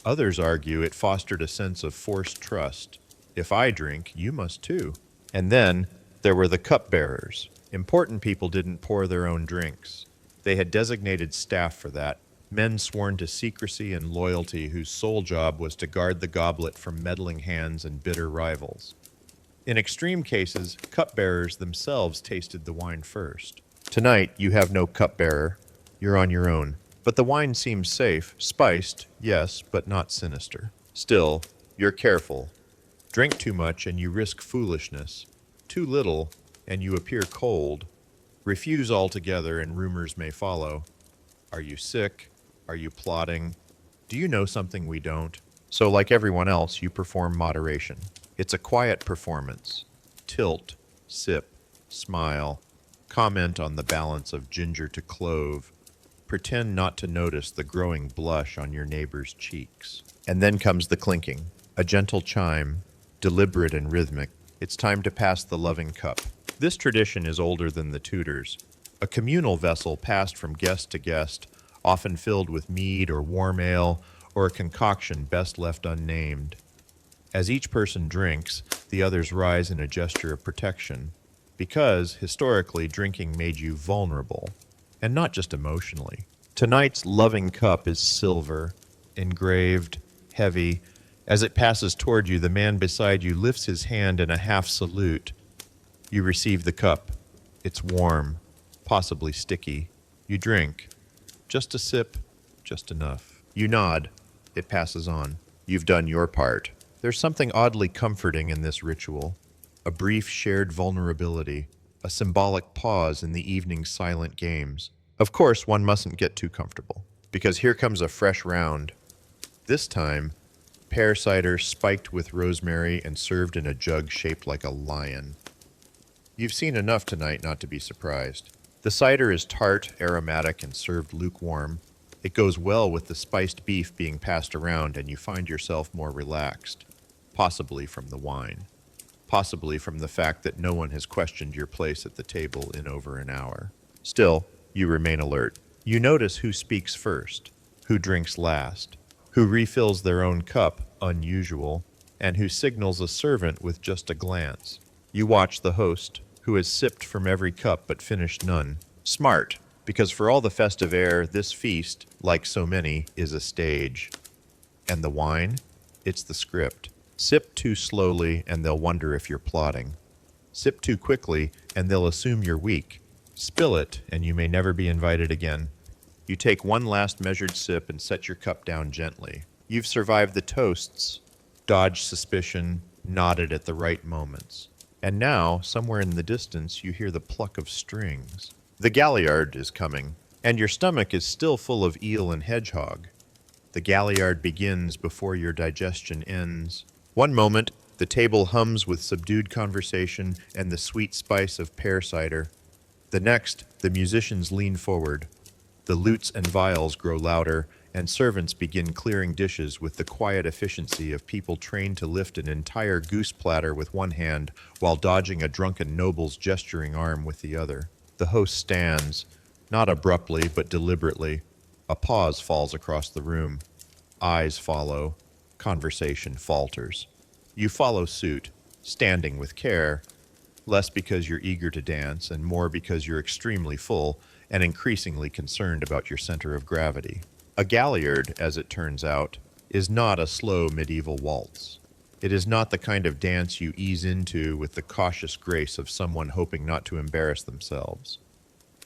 Others argue it fostered a sense of forced trust. If I drink, you must too. And then, There were the cupbearers. Important people didn't pour their own drinks. They had designated staff for that, men sworn to secrecy and loyalty whose sole job was to guard the goblet from meddling hands and bitter rivals. In extreme cases, cupbearers themselves tasted the wine first. Tonight, you have no cupbearer. You're on your own. But the wine seems safe, spiced, yes, but not sinister. Still, you're careful. Drink too much and you risk foolishness. Too little, and you appear cold. Refuse altogether and rumors may follow. Are you sick? Are you plotting? Do you know something we don't? So like everyone else, you perform moderation. It's a quiet performance. Tilt, sip, smile, comment on the balance of ginger to clove. Pretend not to notice the growing blush on your neighbor's cheeks. And then comes the clinking, a gentle chime, deliberate and rhythmic. It's time to pass the loving cup. This tradition is older than the Tudors, a communal vessel passed from guest to guest, often filled with mead or warm ale or a concoction best left unnamed. As each person drinks, the others rise in a gesture of protection, because, historically, drinking made you vulnerable, and not just emotionally. Tonight's loving cup is silver, engraved, heavy. As it passes toward you, the man beside you lifts his hand in a half salute. You receive the cup. It's warm, possibly sticky. You drink. Just a sip, just enough. You nod. It passes on. You've done your part. There's something oddly comforting in this ritual. A brief shared vulnerability, a symbolic pause in the evening's silent games. Of course, one mustn't get too comfortable, because here comes a fresh round. This time, pear cider spiked with rosemary and served in a jug shaped like a lion. You've seen enough tonight not to be surprised. The cider is tart, aromatic, and served lukewarm. It goes well with the spiced beef being passed around, and you find yourself more relaxed, possibly from the wine, possibly from the fact that no one has questioned your place at the table in over an hour. Still, you remain alert. You notice who speaks first, who drinks last, who refills their own cup, unusual, and who signals a servant with just a glance. You watch the host, who has sipped from every cup but finished none. Smart, because for all the festive air, this feast, like so many, is a stage. And the wine? It's the script. Sip too slowly, and they'll wonder if you're plotting. Sip too quickly, and they'll assume you're weak. Spill it, and you may never be invited again. You take one last measured sip and set your cup down gently. You've survived the toasts, dodged suspicion, nodded at the right moments. And now, somewhere in the distance, you hear the pluck of strings. The galliard is coming, and your stomach is still full of eel and hedgehog. The galliard begins before your digestion ends. One moment, the table hums with subdued conversation and the sweet spice of pear cider. The next, the musicians lean forward. The lutes and viols grow louder, and servants begin clearing dishes with the quiet efficiency of people trained to lift an entire goose platter with one hand while dodging a drunken noble's gesturing arm with the other. The host stands, not abruptly but deliberately. A pause falls across the room. Eyes follow. Conversation falters. You follow suit, standing with care, less because you're eager to dance and more because you're extremely full and increasingly concerned about your center of gravity. A galliard, as it turns out, is not a slow medieval waltz. It is not the kind of dance you ease into with the cautious grace of someone hoping not to embarrass themselves.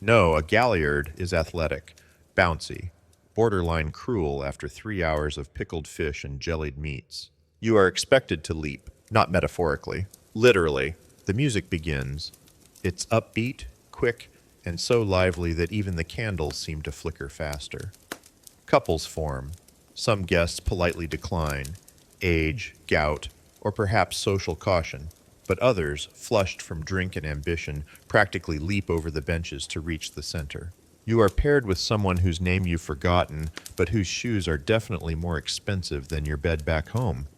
No, a galliard is athletic, bouncy, borderline cruel after 3 hours of pickled fish and jellied meats. You are expected to leap, not metaphorically. Literally, the music begins. It's upbeat, quick, and so lively that even the candles seem to flicker faster. Couples form. Some guests politely decline, age, gout, or perhaps social caution, but others, flushed from drink and ambition, practically leap over the benches to reach the center. You are paired with someone whose name you've forgotten, but whose shoes are definitely more expensive than your bed back home.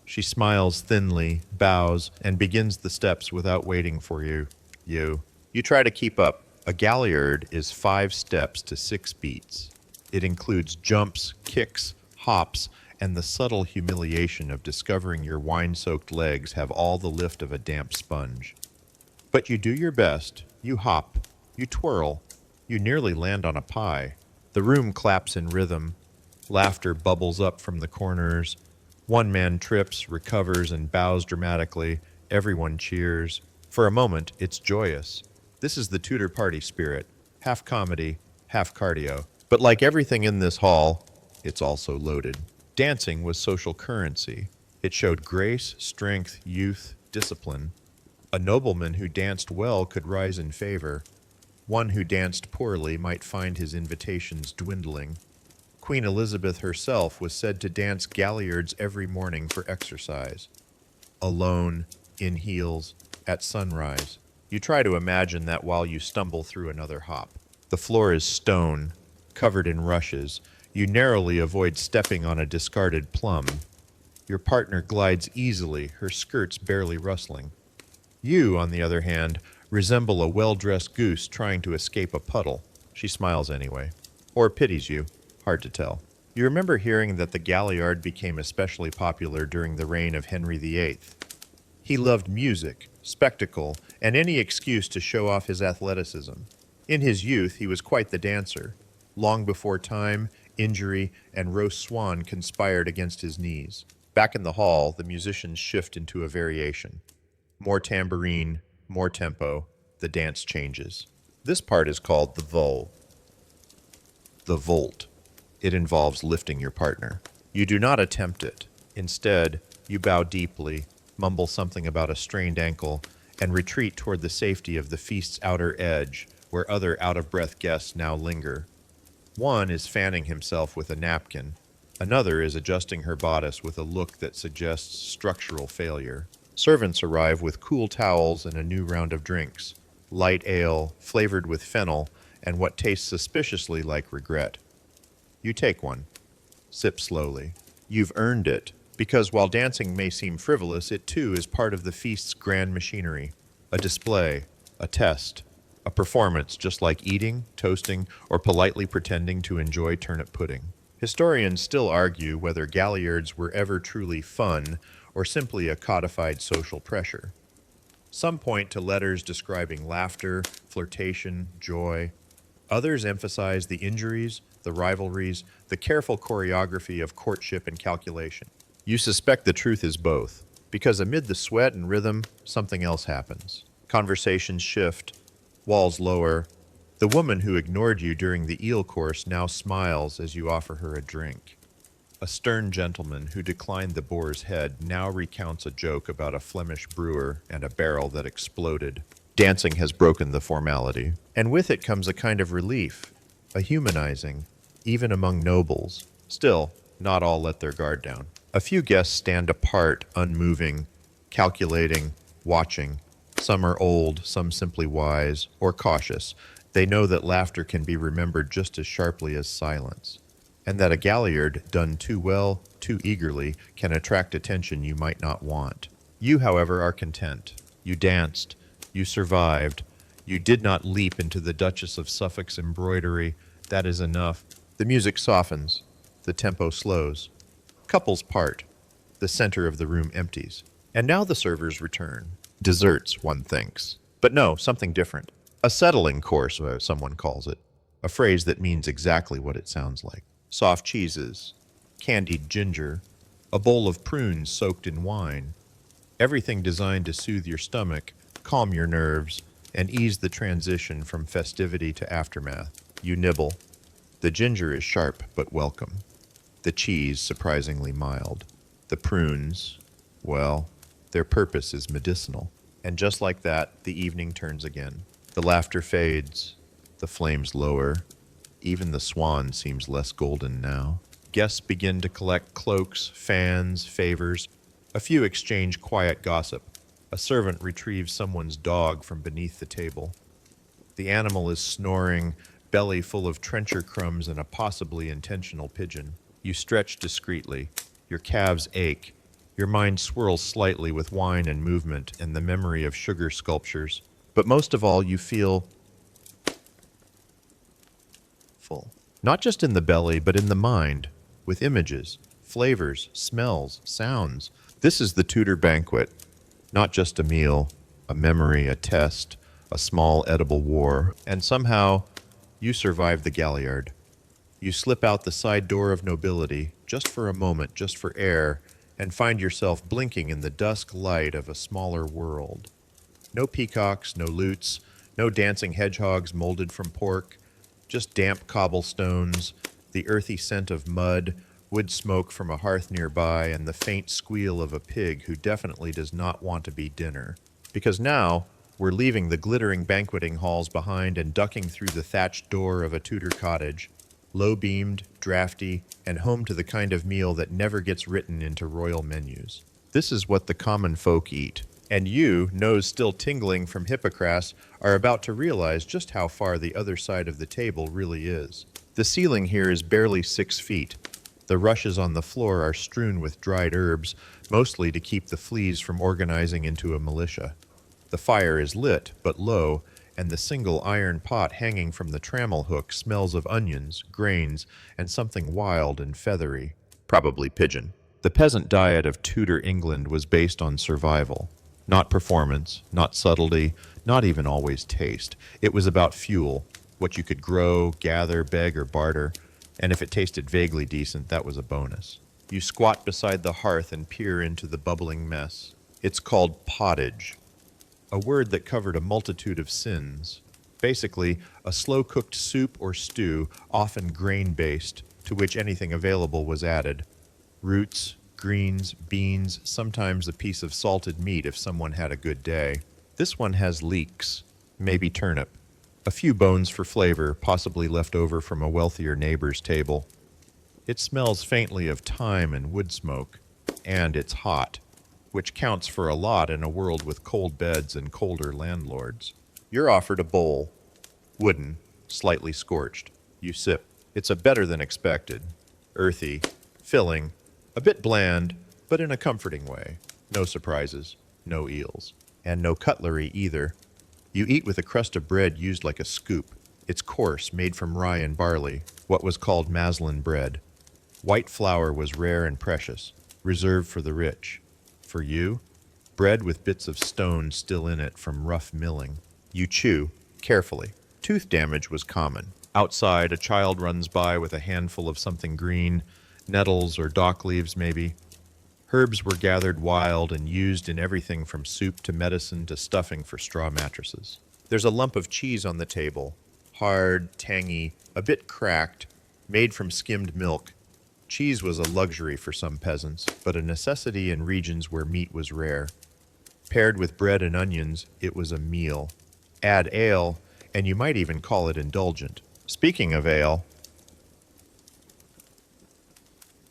She smiles thinly, bows, and begins the steps without waiting for you. You try to keep up. A galliard is 5 steps to 6 beats. It includes jumps, kicks, hops, and the subtle humiliation of discovering your wine-soaked legs have all the lift of a damp sponge. But you do your best. You hop. You twirl. You nearly land on a pie. The room claps in rhythm. Laughter bubbles up from the corners. One man trips, recovers, and bows dramatically. Everyone cheers. For a moment, it's joyous. This is the Tudor party spirit. Half comedy, half cardio. But like everything in this hall, it's also loaded. Dancing was social currency. It showed grace, strength, youth, discipline. A nobleman who danced well could rise in favor. One who danced poorly might find his invitations dwindling. Queen Elizabeth herself was said to dance galliards every morning for exercise. Alone, in heels, at sunrise. You try to imagine that while you stumble through another hop. The floor is stone, covered in rushes. You narrowly avoid stepping on a discarded plum. Your partner glides easily, her skirts barely rustling. You, on the other hand, resemble a well-dressed goose trying to escape a puddle. She smiles anyway. Or pities you. Hard to tell. You remember hearing that the galliard became especially popular during the reign of Henry VIII. He loved music, spectacle, and any excuse to show off his athleticism. In his youth, he was quite the dancer. Long before time, injury, and roast swan conspired against his knees. Back in the hall, the musicians shift into a variation. More tambourine, more tempo, the dance changes. This part is called the vol. The volt. It involves lifting your partner. You do not attempt it. Instead, you bow deeply, mumble something about a strained ankle, and retreat toward the safety of the feast's outer edge, where other out-of-breath guests now linger. One is fanning himself with a napkin. Another is adjusting her bodice with a look that suggests structural failure. Servants arrive with cool towels and a new round of drinks. Light ale, flavored with fennel, and what tastes suspiciously like regret. You take one. Sip slowly. You've earned it, because while dancing may seem frivolous, it too is part of the feast's grand machinery. A display, a test, a performance just like eating, toasting, or politely pretending to enjoy turnip pudding. Historians still argue whether galliards were ever truly fun or simply a codified social pressure. Some point to letters describing laughter, flirtation, joy. Others emphasize the injuries, the rivalries, the careful choreography of courtship and calculation. You suspect the truth is both, because amid the sweat and rhythm, something else happens. Conversations shift, walls lower. The woman who ignored you during the eel course now smiles as you offer her a drink. A stern gentleman who declined the boar's head now recounts a joke about a Flemish brewer and a barrel that exploded. Dancing has broken the formality, and with it comes a kind of relief, a humanizing, even among nobles. Still, not all let their guard down. A few guests stand apart, unmoving, calculating, watching. Some are old, some simply wise, or cautious. They know that laughter can be remembered just as sharply as silence, and that a galliard done too well, too eagerly, can attract attention you might not want. You, however, are content. You danced. You survived. You did not leap into the Duchess of Suffolk's embroidery. That is enough. The music softens. The tempo slows. Couples part. The center of the room empties. And now the servers return. Desserts, one thinks. But no, something different. A settling course, someone calls it. A phrase that means exactly what it sounds like. Soft cheeses, candied ginger, a bowl of prunes soaked in wine. Everything designed to soothe your stomach, calm your nerves, and ease the transition from festivity to aftermath. You nibble. The ginger is sharp but welcome. The cheese surprisingly mild. The prunes, well, their purpose is medicinal. And just like that, the evening turns again. The laughter fades. The flames lower. Even the swan seems less golden now. Guests begin to collect cloaks, fans, favors. A few exchange quiet gossip. A servant retrieves someone's dog from beneath the table. The animal is snoring, belly full of trencher crumbs and a possibly intentional pigeon. You stretch discreetly. Your calves ache. Your mind swirls slightly with wine and movement and the memory of sugar sculptures. But most of all, you feel full. Not just in the belly, but in the mind, with images, flavors, smells, sounds. This is the Tudor banquet. Not just a meal, a memory, a test, a small edible war, and somehow you survive the galliard. You slip out the side door of nobility, just for a moment, just for air, and find yourself blinking in the dusk light of a smaller world. No peacocks, no lutes, no dancing hedgehogs molded from pork, just damp cobblestones, the earthy scent of mud, wood smoke from a hearth nearby, and the faint squeal of a pig who definitely does not want to be dinner. Because now, we're leaving the glittering banqueting halls behind and ducking through the thatched door of a Tudor cottage, low-beamed, drafty, and home to the kind of meal that never gets written into royal menus. This is what the common folk eat, and you, nose still tingling from Hippocras, are about to realize just how far the other side of the table really is. The ceiling here is barely 6 feet. The rushes on the floor are strewn with dried herbs, mostly to keep the fleas from organizing into a militia. The fire is lit, but low, and the single iron pot hanging from the trammel hook smells of onions, grains, and something wild and feathery, probably pigeon. The peasant diet of Tudor England was based on survival, not performance, not subtlety, not even always taste. It was about fuel, what you could grow, gather, beg, or barter, and if it tasted vaguely decent, that was a bonus. You squat beside the hearth and peer into the bubbling mess. It's called pottage, a word that covered a multitude of sins. Basically, a slow-cooked soup or stew, often grain-based, to which anything available was added. Roots, greens, beans, sometimes a piece of salted meat if someone had a good day. This one has leeks, maybe turnip. A few bones for flavor, possibly left over from a wealthier neighbor's table. It smells faintly of thyme and wood smoke, and it's hot, which counts for a lot in a world with cold beds and colder landlords. You're offered a bowl, wooden, slightly scorched. You sip. It's a better than expected. Earthy, filling, a bit bland, but in a comforting way. No surprises, no eels, and no cutlery either. You eat with a crust of bread used like a scoop. It's coarse, made from rye and barley, what was called maslin bread. White flour was rare and precious, reserved for the rich. For you, bread with bits of stone still in it from rough milling. You chew, carefully. Tooth damage was common. Outside, a child runs by with a handful of something green, nettles or dock leaves maybe. Herbs were gathered wild and used in everything from soup to medicine to stuffing for straw mattresses. There's a lump of cheese on the table, hard, tangy, a bit cracked, made from skimmed milk. Cheese was a luxury for some peasants, but a necessity in regions where meat was rare. Paired with bread and onions, it was a meal. Add ale, and you might even call it indulgent. Speaking of ale,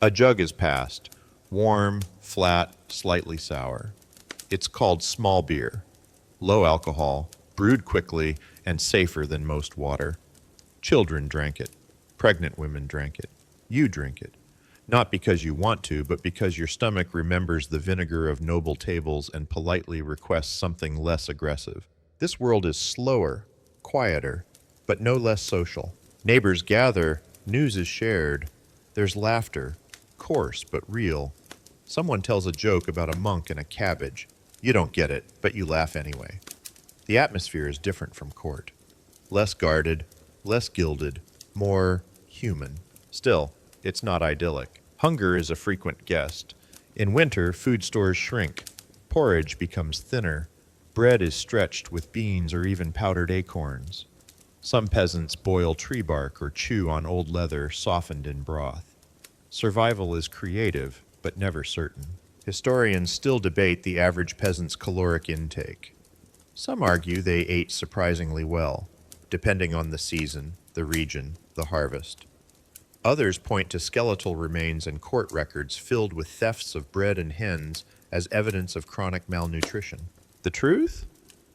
a jug is passed. Warm, flat, slightly sour. It's called small beer. Low alcohol, brewed quickly, and safer than most water. Children drank it. Pregnant women drank it. You drink it. Not because you want to, but because your stomach remembers the vinegar of noble tables and politely requests something less aggressive. This world is slower, quieter, but no less social. Neighbors gather, news is shared. There's laughter, coarse but real. Someone tells a joke about a monk and a cabbage. You don't get it, but you laugh anyway. The atmosphere is different from court. Less guarded, less gilded, more human. Still, it's not idyllic. Hunger is a frequent guest. In winter, food stores shrink. Porridge becomes thinner. Bread is stretched with beans or even powdered acorns. Some peasants boil tree bark or chew on old leather softened in broth. Survival is creative, but never certain. Historians still debate the average peasant's caloric intake. Some argue they ate surprisingly well, depending on the season, the region, the harvest. Others point to skeletal remains and court records filled with thefts of bread and hens as evidence of chronic malnutrition. The truth?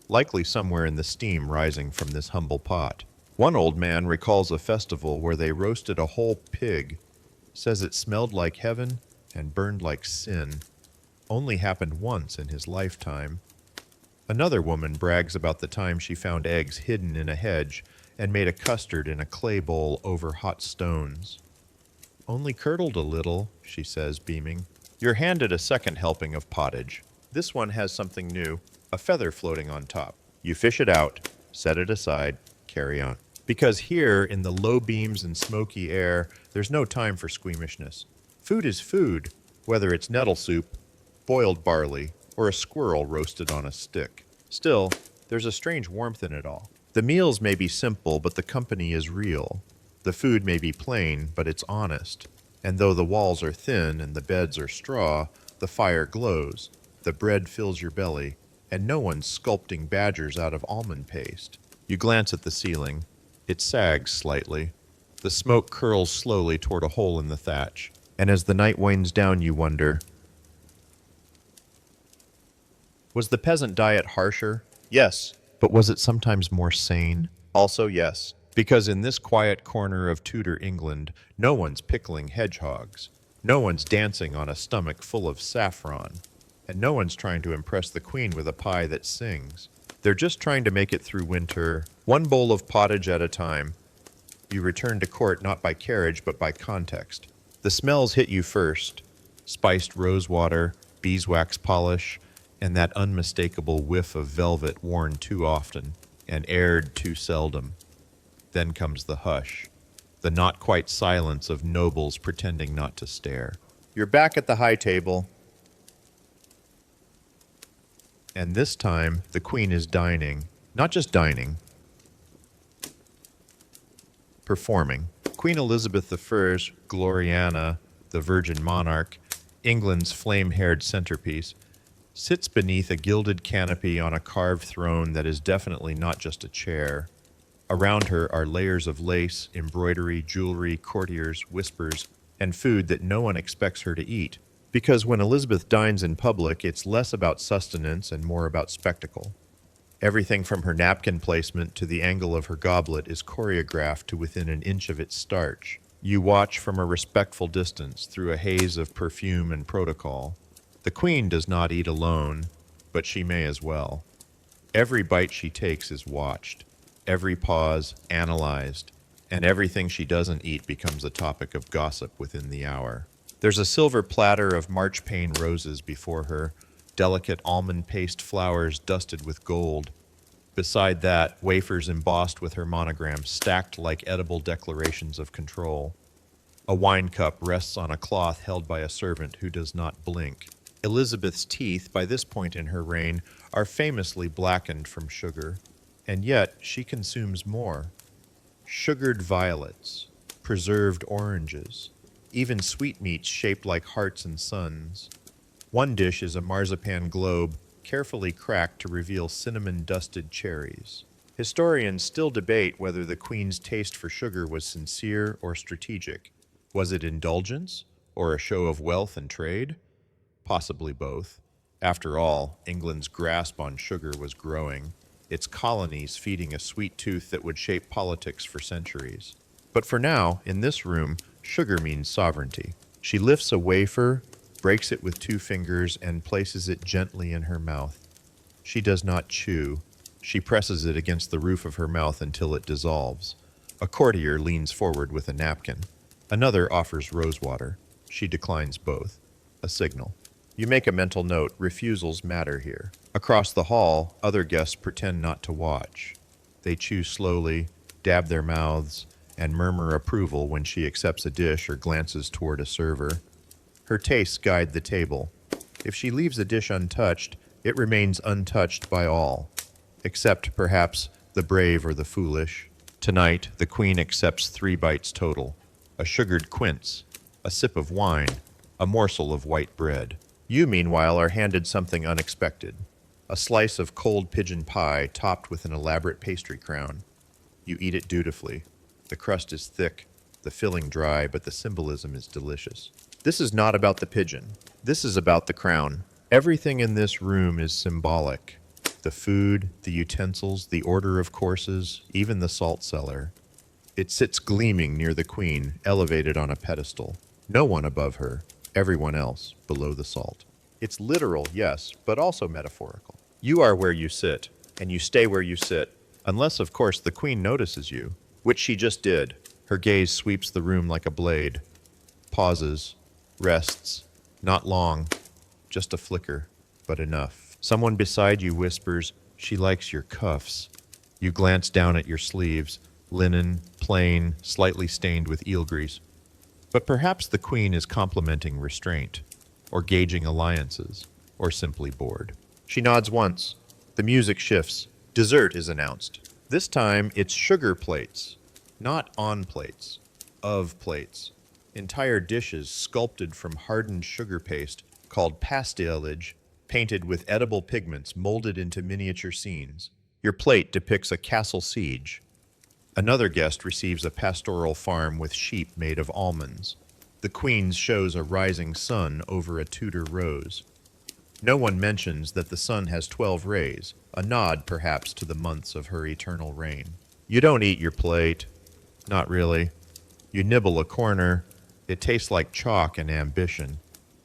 Likely somewhere in the steam rising from this humble pot. One old man recalls a festival where they roasted a whole pig, says it smelled like heaven and burned like sin. Only happened once in his lifetime. Another woman brags about the time she found eggs hidden in a hedge and made a custard in a clay bowl over hot stones. Only curdled a little, she says, beaming. You're handed a second helping of pottage. This one has something new. a feather floating on top. You fish it out, set it aside, carry on. Because here, in the low beams and smoky air, there's no time for squeamishness. Food is food, whether it's nettle soup, boiled barley, or a squirrel roasted on a stick. Still, there's a strange warmth in it all. The meals may be simple, but the company is real. The food may be plain, but it's honest. And though the walls are thin and the beds are straw, the fire glows, the bread fills your belly, and no one's sculpting badgers out of almond paste. You glance at the ceiling. It sags slightly. The smoke curls slowly toward a hole in the thatch. And as the night winds down, you wonder, was the peasant diet harsher? Yes. But was it sometimes more sane? Also yes. Because in this quiet corner of Tudor England, no one's pickling hedgehogs. No one's dancing on a stomach full of saffron. And no one's trying to impress the queen with a pie that sings. They're just trying to make it through winter, one bowl of pottage at a time. You return to court not by carriage, but by context. The smells hit you first. Spiced rosewater, beeswax polish, and that unmistakable whiff of velvet worn too often and aired too seldom. Then comes the hush, the not quite silence of nobles pretending not to stare. You're back at the high table, and this time the queen is dining. Not just dining, performing. Queen Elizabeth I's Gloriana, the Virgin Monarch, England's flame-haired centerpiece, sits beneath a gilded canopy on a carved throne that is definitely not just a chair. Around her are layers of lace, embroidery, jewelry, courtiers, whispers, and food that no one expects her to eat. Because when Elizabeth dines in public, it's less about sustenance and more about spectacle. Everything from her napkin placement to the angle of her goblet is choreographed to within an inch of its starch. You watch from a respectful distance through a haze of perfume and protocol. The queen does not eat alone, but she may as well. Every bite she takes is watched, every pause analyzed, and everything she doesn't eat becomes a topic of gossip within the hour. There's a silver platter of marchpane roses before her, delicate almond paste flowers dusted with gold. Beside that, wafers embossed with her monogram stacked like edible declarations of control. A wine cup rests on a cloth held by a servant who does not blink. Elizabeth's teeth, by this point in her reign, are famously blackened from sugar, and yet she consumes more. Sugared violets, preserved oranges, even sweetmeats shaped like hearts and suns. One dish is a marzipan globe, carefully cracked to reveal cinnamon-dusted cherries. Historians still debate whether the queen's taste for sugar was sincere or strategic. Was it indulgence, or a show of wealth and trade? Possibly both. After all, England's grasp on sugar was growing, its colonies feeding a sweet tooth that would shape politics for centuries. But for now, in this room, sugar means sovereignty. She lifts a wafer, breaks it with 2 fingers, and places it gently in her mouth. She does not chew. She presses it against the roof of her mouth until it dissolves. A courtier leans forward with a napkin. Another offers rosewater. She declines both. A signal. You make a mental note. Refusals matter here. Across the hall, other guests pretend not to watch. They chew slowly, dab their mouths, and murmur approval when she accepts a dish or glances toward a server. Her tastes guide the table. If she leaves a dish untouched, it remains untouched by all, except perhaps the brave or the foolish. Tonight, the queen accepts 3 bites total. A sugared quince, a sip of wine, a morsel of white bread. You, meanwhile, are handed something unexpected. A slice of cold pigeon pie topped with an elaborate pastry crown. You eat it dutifully. The crust is thick, the filling dry, but the symbolism is delicious. This is not about the pigeon. This is about the crown. Everything in this room is symbolic. The food, the utensils, the order of courses, even the salt cellar. It sits gleaming near the queen, elevated on a pedestal. No one above her, everyone else below the salt. It's literal, yes, but also metaphorical. You are where you sit, and you stay where you sit, unless, of course, the queen notices you, which she just did. Her gaze sweeps the room like a blade, pauses, rests, not long, just a flicker, but enough Someone beside you whispers, "She likes your cuffs." You glance down at your sleeves, linen, plain, slightly stained with eel grease. But perhaps the queen is complimenting restraint, or gauging alliances, or simply bored. She nods once. The music shifts. Dessert is announced. This time it's sugar plates, not on plates, of plates. Entire dishes sculpted from hardened sugar paste called pastelage, painted with edible pigments molded into miniature scenes. Your plate depicts a castle siege. Another guest receives a pastoral farm with sheep made of almonds. The queen shows a rising sun over a Tudor rose. No one mentions that the sun has 12 rays, a nod perhaps to the months of her eternal reign. You don't eat your plate. Not really. You nibble a corner. It tastes like chalk and ambition.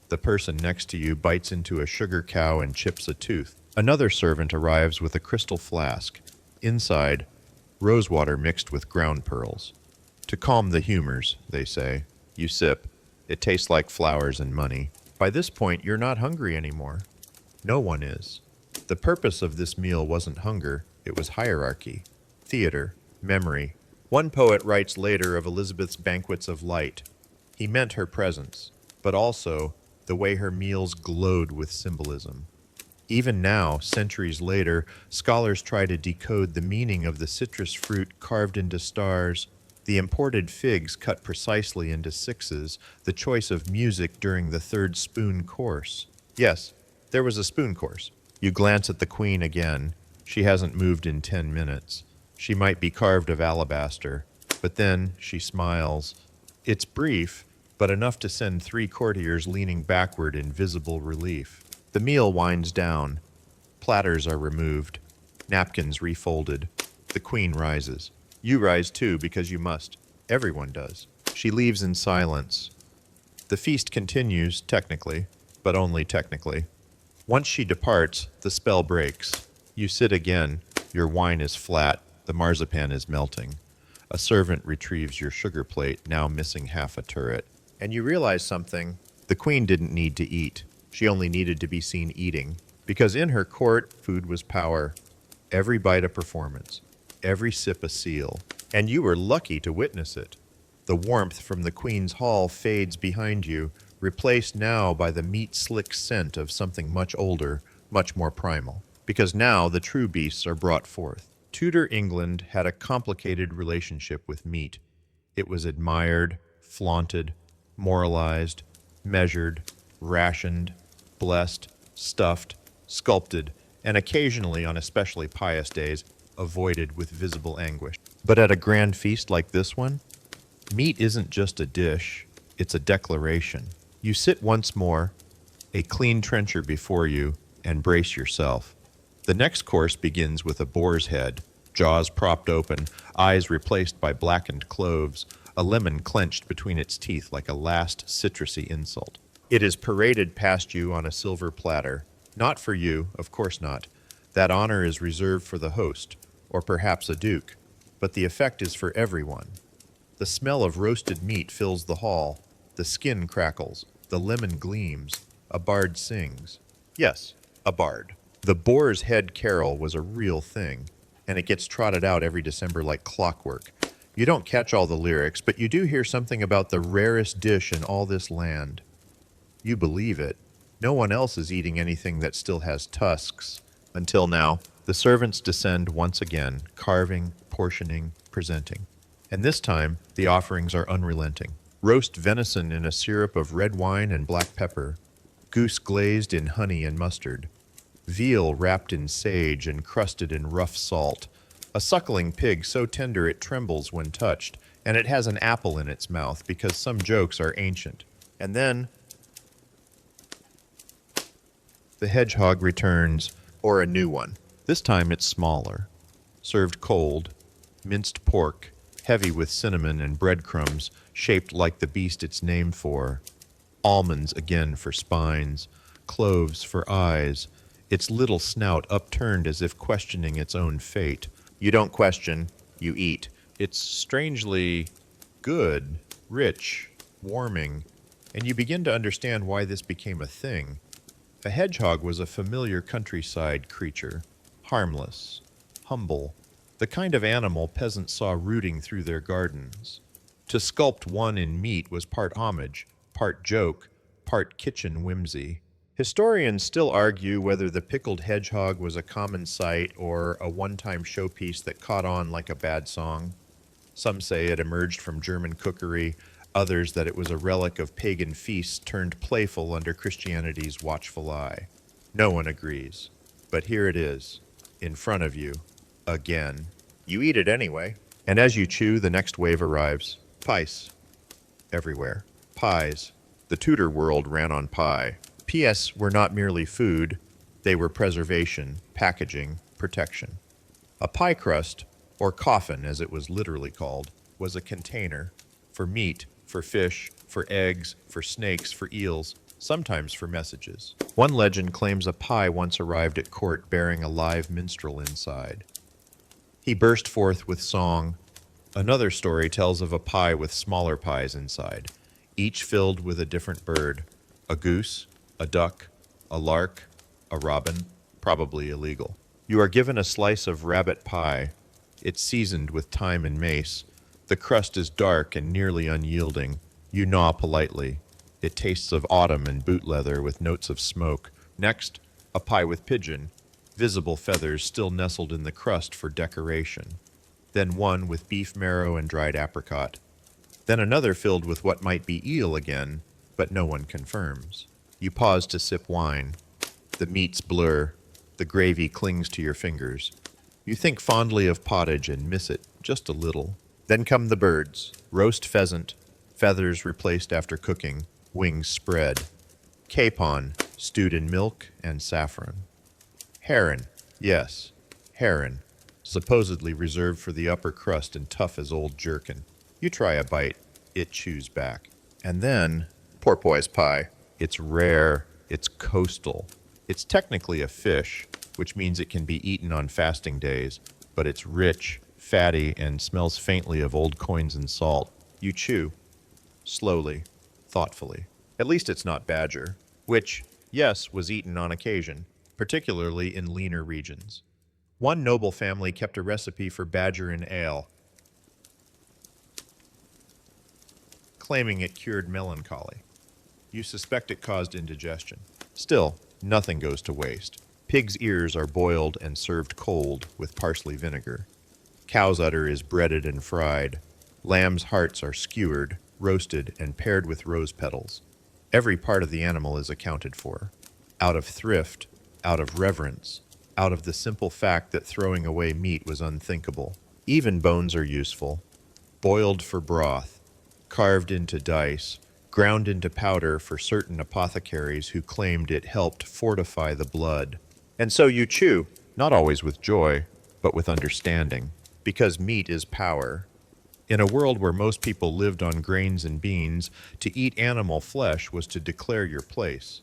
The person next to you bites into a sugar cow and chips a tooth. Another servant arrives with a crystal flask. Inside, rosewater mixed with ground pearls. To calm the humors, they say. You sip. It tastes like flowers and money. By this point, you're not hungry anymore. No one is. The purpose of this meal wasn't hunger, it was hierarchy, theater, memory. One poet writes later of Elizabeth's banquets of light. He meant her presence, but also the way her meals glowed with symbolism. Even now, centuries later, scholars try to decode the meaning of the citrus fruit carved into stars, the imported figs cut precisely into sixes, the choice of music during the third spoon course. Yes, there was a spoon course. You glance at the queen again. She hasn't moved in 10 minutes. She might be carved of alabaster, but then she smiles. It's brief, but enough to send 3 courtiers leaning backward in visible relief. The meal winds down. Platters are removed. Napkins refolded. The queen rises. You rise too, because you must. Everyone does. She leaves in silence. The feast continues, technically, but only technically. Once she departs, the spell breaks. You sit again. Your wine is flat. The marzipan is melting. A servant retrieves your sugar plate, now missing half a turret. And you realize something. The queen didn't need to eat. She only needed to be seen eating. Because in her court, food was power. Every bite a performance. Every sip a seal. And you were lucky to witness it. The warmth from the queen's hall fades behind you, replaced now by the meat-slick scent of something much older, much more primal. Because now the true beasts are brought forth. Tudor England had a complicated relationship with meat. It was admired, flaunted, moralized, measured, rationed, blessed, stuffed, sculpted, and occasionally, on especially pious days, avoided with visible anguish. But at a grand feast like this one, meat isn't just a dish, it's a declaration. You sit once more, a clean trencher before you, and brace yourself. The next course begins with a boar's head, jaws propped open, eyes replaced by blackened cloves, a lemon clenched between its teeth like a last citrusy insult. It is paraded past you on a silver platter. Not for you, of course not. That honor is reserved for the host, or perhaps a duke, but the effect is for everyone. The smell of roasted meat fills the hall. The skin crackles. The lemon gleams. A bard sings. Yes, a bard. The Boar's Head Carol was a real thing, and it gets trotted out every December like clockwork. You don't catch all the lyrics, but you do hear something about the rarest dish in all this land. You believe it. No one else is eating anything that still has tusks. Until now, the servants descend once again, carving, portioning, presenting. And this time, the offerings are unrelenting. Roast venison in a syrup of red wine and black pepper. Goose glazed in honey and mustard. Veal wrapped in sage and crusted in rough salt. A suckling pig so tender it trembles when touched, and it has an apple in its mouth because some jokes are ancient. And then the hedgehog returns, or a new one. This time it's smaller. Served cold, minced pork, heavy with cinnamon and breadcrumbs, shaped like the beast it's named for. Almonds again for spines, cloves for eyes, its little snout upturned as if questioning its own fate. You don't question, you eat. It's strangely good, rich, warming, and you begin to understand why this became a thing. A hedgehog was a familiar countryside creature, harmless, humble, the kind of animal peasants saw rooting through their gardens. To sculpt one in meat was part homage, part joke, part kitchen whimsy. Historians still argue whether the pickled hedgehog was a common sight or a one-time showpiece that caught on like a bad song. Some say it emerged from German cookery, others that it was a relic of pagan feasts turned playful under Christianity's watchful eye. No one agrees. But here it is, in front of you, again. You eat it anyway. And as you chew, the next wave arrives. Pies. Everywhere. Pies. The Tudor world ran on pie. P.S. were not merely food, they were preservation, packaging, protection. A pie crust, or coffin as it was literally called, was a container for meat, for fish, for eggs, for snakes, for eels, sometimes for messages. One legend claims a pie once arrived at court bearing a live minstrel inside. He burst forth with song. Another story tells of a pie with smaller pies inside, each filled with a different bird, a goose, a duck, a lark, a robin, probably illegal. You are given a slice of rabbit pie. It's seasoned with thyme and mace. The crust is dark and nearly unyielding. You gnaw politely. It tastes of autumn and boot leather with notes of smoke. Next, a pie with pigeon, visible feathers still nestled in the crust for decoration. Then one with beef marrow and dried apricot. Then another filled with what might be eel again, but no one confirms. You pause to sip wine. The meats blur. The gravy clings to your fingers. You think fondly of pottage and miss it just a little. Then come the birds. Roast pheasant, feathers replaced after cooking, wings spread. Capon, stewed in milk and saffron. Heron, yes, heron, supposedly reserved for the upper crust and tough as old jerkin. You try a bite, it chews back. And then, porpoise pie. It's rare, it's coastal. It's technically a fish, which means it can be eaten on fasting days, but it's rich, fatty, and smells faintly of old coins and salt. You chew, slowly, thoughtfully. At least it's not badger, which, yes, was eaten on occasion, particularly in leaner regions. One noble family kept a recipe for badger in ale, claiming it cured melancholy. You suspect it caused indigestion. Still, nothing goes to waste. Pig's ears are boiled and served cold with parsley vinegar. Cow's udder is breaded and fried. Lamb's hearts are skewered, roasted, and paired with rose petals. Every part of the animal is accounted for. Out of thrift, out of reverence, out of the simple fact that throwing away meat was unthinkable. Even bones are useful. Boiled for broth, carved into dice, ground into powder for certain apothecaries who claimed it helped fortify the blood. And so you chew, not always with joy, but with understanding, because meat is power. In a world where most people lived on grains and beans, to eat animal flesh was to declare your place,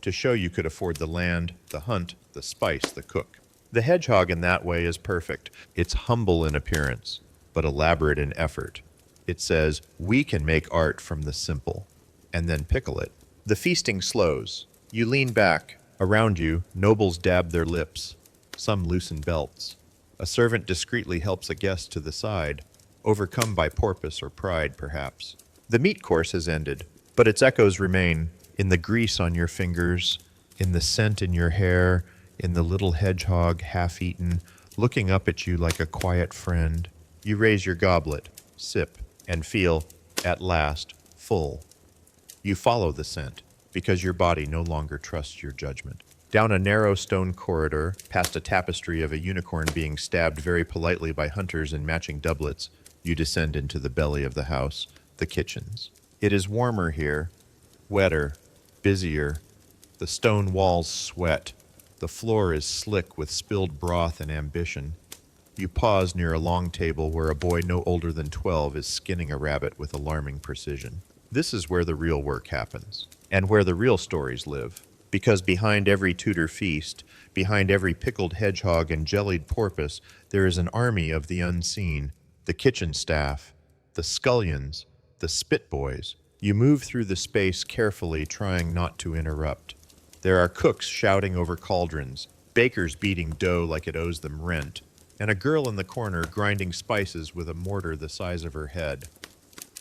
to show you could afford the land, the hunt, the spice, the cook. The hedgehog in that way is perfect. It's humble in appearance, but elaborate in effort. It says, we can make art from the simple, and then pickle it. The feasting slows. You lean back. Around you, nobles dab their lips. Some loosen belts. A servant discreetly helps a guest to the side, overcome by porpoise or pride, perhaps. The meat course has ended, but its echoes remain in the grease on your fingers, in the scent in your hair, in the little hedgehog half-eaten, looking up at you like a quiet friend. You raise your goblet, sip, and feel, at last, full. You follow the scent, because your body no longer trusts your judgment. Down a narrow stone corridor, past a tapestry of a unicorn being stabbed very politely by hunters in matching doublets, you descend into the belly of the house, the kitchens. It is warmer here, wetter, busier. The stone walls sweat. The floor is slick with spilled broth and ambition. You pause near a long table where a boy no older than 12 is skinning a rabbit with alarming precision. This is where the real work happens, and where the real stories live. Because behind every Tudor feast, behind every pickled hedgehog and jellied porpoise, there is an army of the unseen, the kitchen staff, the scullions, the spit boys. You move through the space carefully, trying not to interrupt. There are cooks shouting over cauldrons, bakers beating dough like it owes them rent, and a girl in the corner grinding spices with a mortar the size of her head.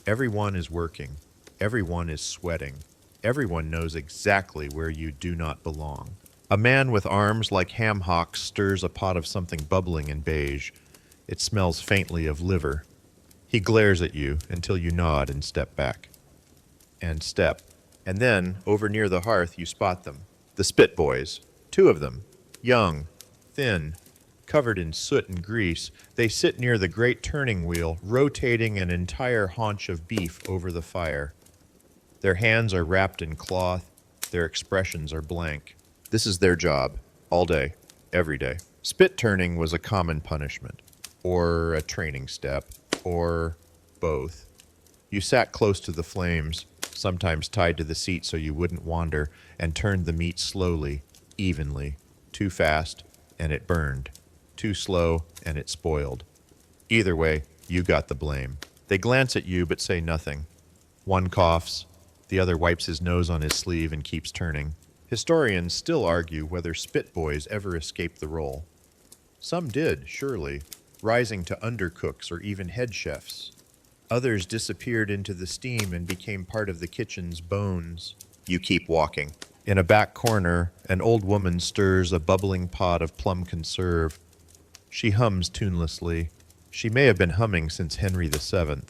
Everyone is working. Everyone is sweating. Everyone knows exactly where you do not belong. A man with arms like ham hocks stirs a pot of something bubbling in beige. It smells faintly of liver. He glares at you until you nod and step back. And step. And then, over near the hearth, you spot them. The Spit Boys. 2 of them. Young. Thin. Covered in soot and grease, they sit near the great turning wheel, rotating an entire haunch of beef over the fire. Their hands are wrapped in cloth. Their expressions are blank. This is their job, all day, every day. Spit turning was a common punishment, or a training step, or both. You sat close to the flames, sometimes tied to the seat so you wouldn't wander, and turned the meat slowly, evenly. Too fast, and it burned. Too slow, and it spoiled. Either way, you got the blame. They glance at you but say nothing. One coughs, the other wipes his nose on his sleeve and keeps turning. Historians still argue whether Spit Boys ever escaped the role. Some did, surely, rising to undercooks or even head chefs. Others disappeared into the steam and became part of the kitchen's bones. You keep walking. In a back corner, an old woman stirs a bubbling pot of plum conserve. She hums tunelessly. She may have been humming since Henry VII.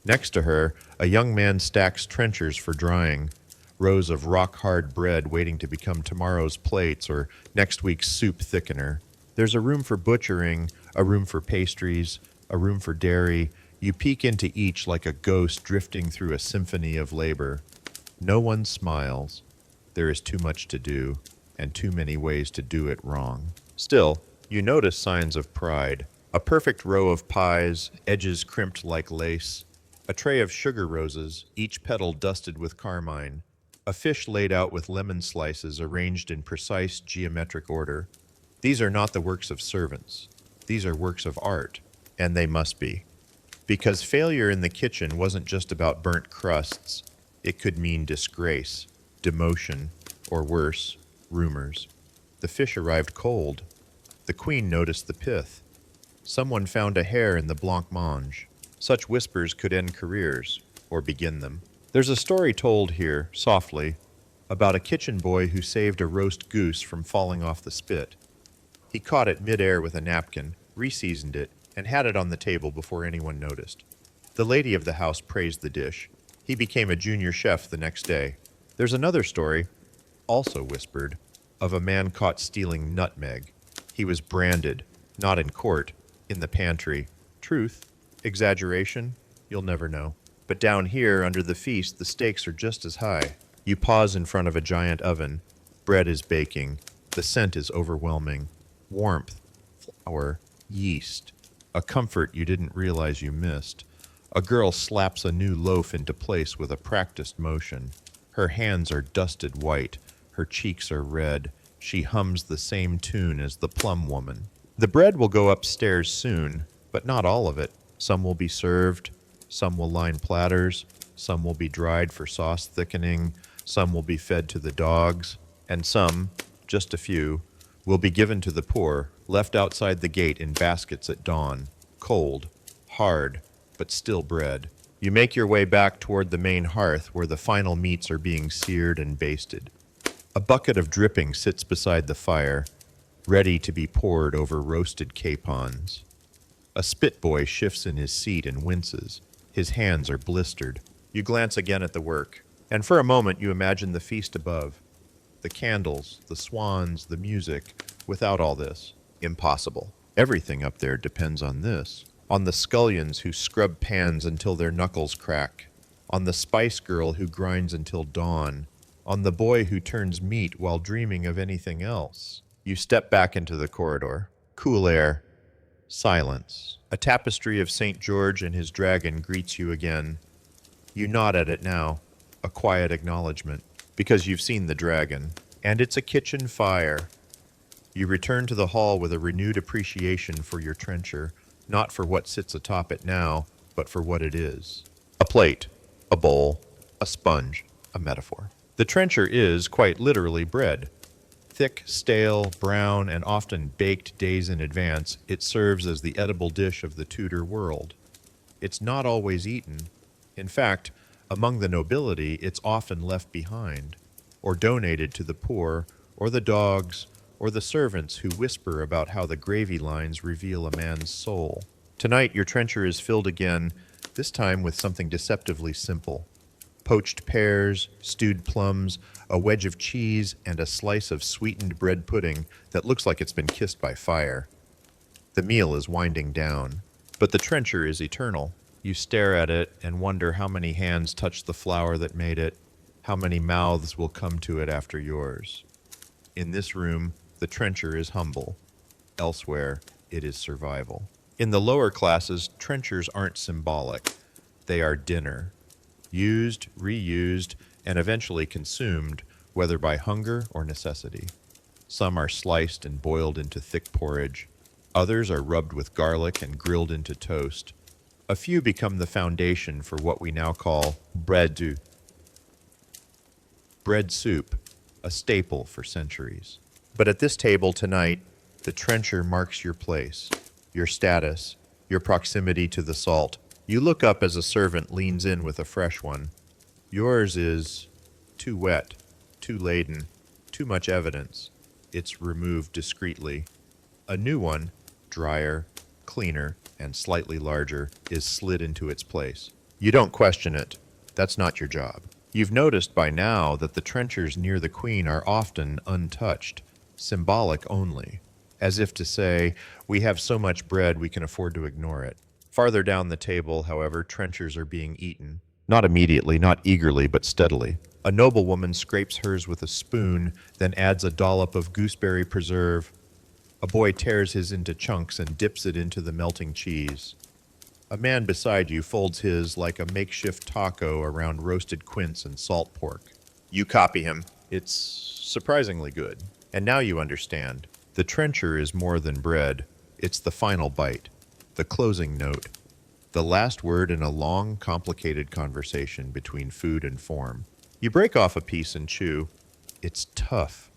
Next to her, a young man stacks trenchers for drying, rows of rock-hard bread waiting to become tomorrow's plates or next week's soup thickener. There's a room for butchering, a room for pastries, a room for dairy. You peek into each like a ghost drifting through a symphony of labor. No one smiles. There is too much to do, and too many ways to do it wrong. Still, you notice signs of pride. A perfect row of pies, edges crimped like lace. A tray of sugar roses, each petal dusted with carmine. A fish laid out with lemon slices arranged in precise geometric order. These are not the works of servants. These are works of art, and they must be. Because failure in the kitchen wasn't just about burnt crusts. It could mean disgrace, demotion, or worse, rumors. The fish arrived cold. The queen noticed the pith. Someone found a hair in the blancmange. Such whispers could end careers, or begin them. There's a story told here, softly, about a kitchen boy who saved a roast goose from falling off the spit. He caught it mid-air with a napkin, reseasoned it, and had it on the table before anyone noticed. The lady of the house praised the dish. He became a junior chef the next day. There's another story, also whispered, of a man caught stealing nutmeg. He was branded, not in court, in the pantry. Truth, exaggeration, you'll never know. But down here, under the feast, the stakes are just as high. You pause in front of a giant oven. Bread is baking. The scent is overwhelming. Warmth, flour, yeast. A comfort you didn't realize you missed. A girl slaps a new loaf into place with a practiced motion. Her hands are dusted white. Her cheeks are red. She hums the same tune as the plum woman. The bread will go upstairs soon, but not all of it. Some will be served. Some will line platters, some will be dried for sauce thickening, some will be fed to the dogs, and some, just a few, will be given to the poor, left outside the gate in baskets at dawn, cold, hard, but still bread. You make your way back toward the main hearth where the final meats are being seared and basted. A bucket of dripping sits beside the fire, ready to be poured over roasted capons. A spit boy shifts in his seat and winces. His hands are blistered. You glance again at the work, and for a moment you imagine the feast above. The candles, the swans, the music. Without all this, impossible. Everything up there depends on this. On the scullions who scrub pans until their knuckles crack. On the spice girl who grinds until dawn. On the boy who turns meat while dreaming of anything else. You step back into the corridor. Cool air. Silence. A tapestry of St. George and his dragon greets you again. You nod at it now, a quiet acknowledgement, because you've seen the dragon, and it's a kitchen fire. You return to the hall with a renewed appreciation for your trencher, not for what sits atop it now, but for what it is. A plate, a bowl, a sponge, a metaphor. The trencher is, quite literally, bread. Thick, stale, brown, and often baked days in advance, it serves as the edible dish of the Tudor world. It's not always eaten. In fact, among the nobility, it's often left behind, or donated to the poor, or the dogs, or the servants who whisper about how the gravy lines reveal a man's soul. Tonight, your trencher is filled again, this time with something deceptively simple. Poached pears, stewed plums, a wedge of cheese, and a slice of sweetened bread pudding that looks like it's been kissed by fire. The meal is winding down, but the trencher is eternal. You stare at it and wonder how many hands touched the flour that made it, how many mouths will come to it after yours. In this room, the trencher is humble. Elsewhere, it is survival. In the lower classes, trenchers aren't symbolic. They are dinner. Used, reused, and eventually consumed, whether by hunger or necessity. Some are sliced and boiled into thick porridge. Others are rubbed with garlic and grilled into toast. A few become the foundation for what we now call bread soup, a staple for centuries. But at this table tonight, the trencher marks your place, your status, your proximity to the salt. You look up as a servant leans in with a fresh one. Yours is too wet, too laden, too much evidence. It's removed discreetly. A new one, drier, cleaner, and slightly larger, is slid into its place. You don't question it. That's not your job. You've noticed by now that the trenchers near the queen are often untouched, symbolic only, as if to say, we have so much bread we can afford to ignore it. Farther down the table, however, trenchers are being eaten. Not immediately, not eagerly, but steadily. A noblewoman scrapes hers with a spoon, then adds a dollop of gooseberry preserve. A boy tears his into chunks and dips it into the melting cheese. A man beside you folds his like a makeshift taco around roasted quince and salt pork. You copy him. It's surprisingly good. And now you understand. The trencher is more than bread. It's the final bite, the closing note, the last word in a long, complicated conversation between food and form. You break off a piece and chew. It's tough,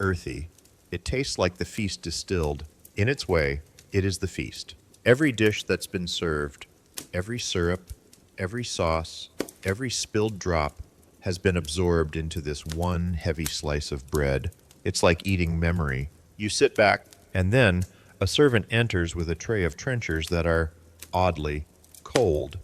earthy. It tastes like the feast distilled. In its way, it is the feast. Every dish that's been served, every syrup, every sauce, every spilled drop has been absorbed into this one heavy slice of bread. It's like eating memory. You sit back, and then a servant enters with a tray of trenchers that are, oddly, cold,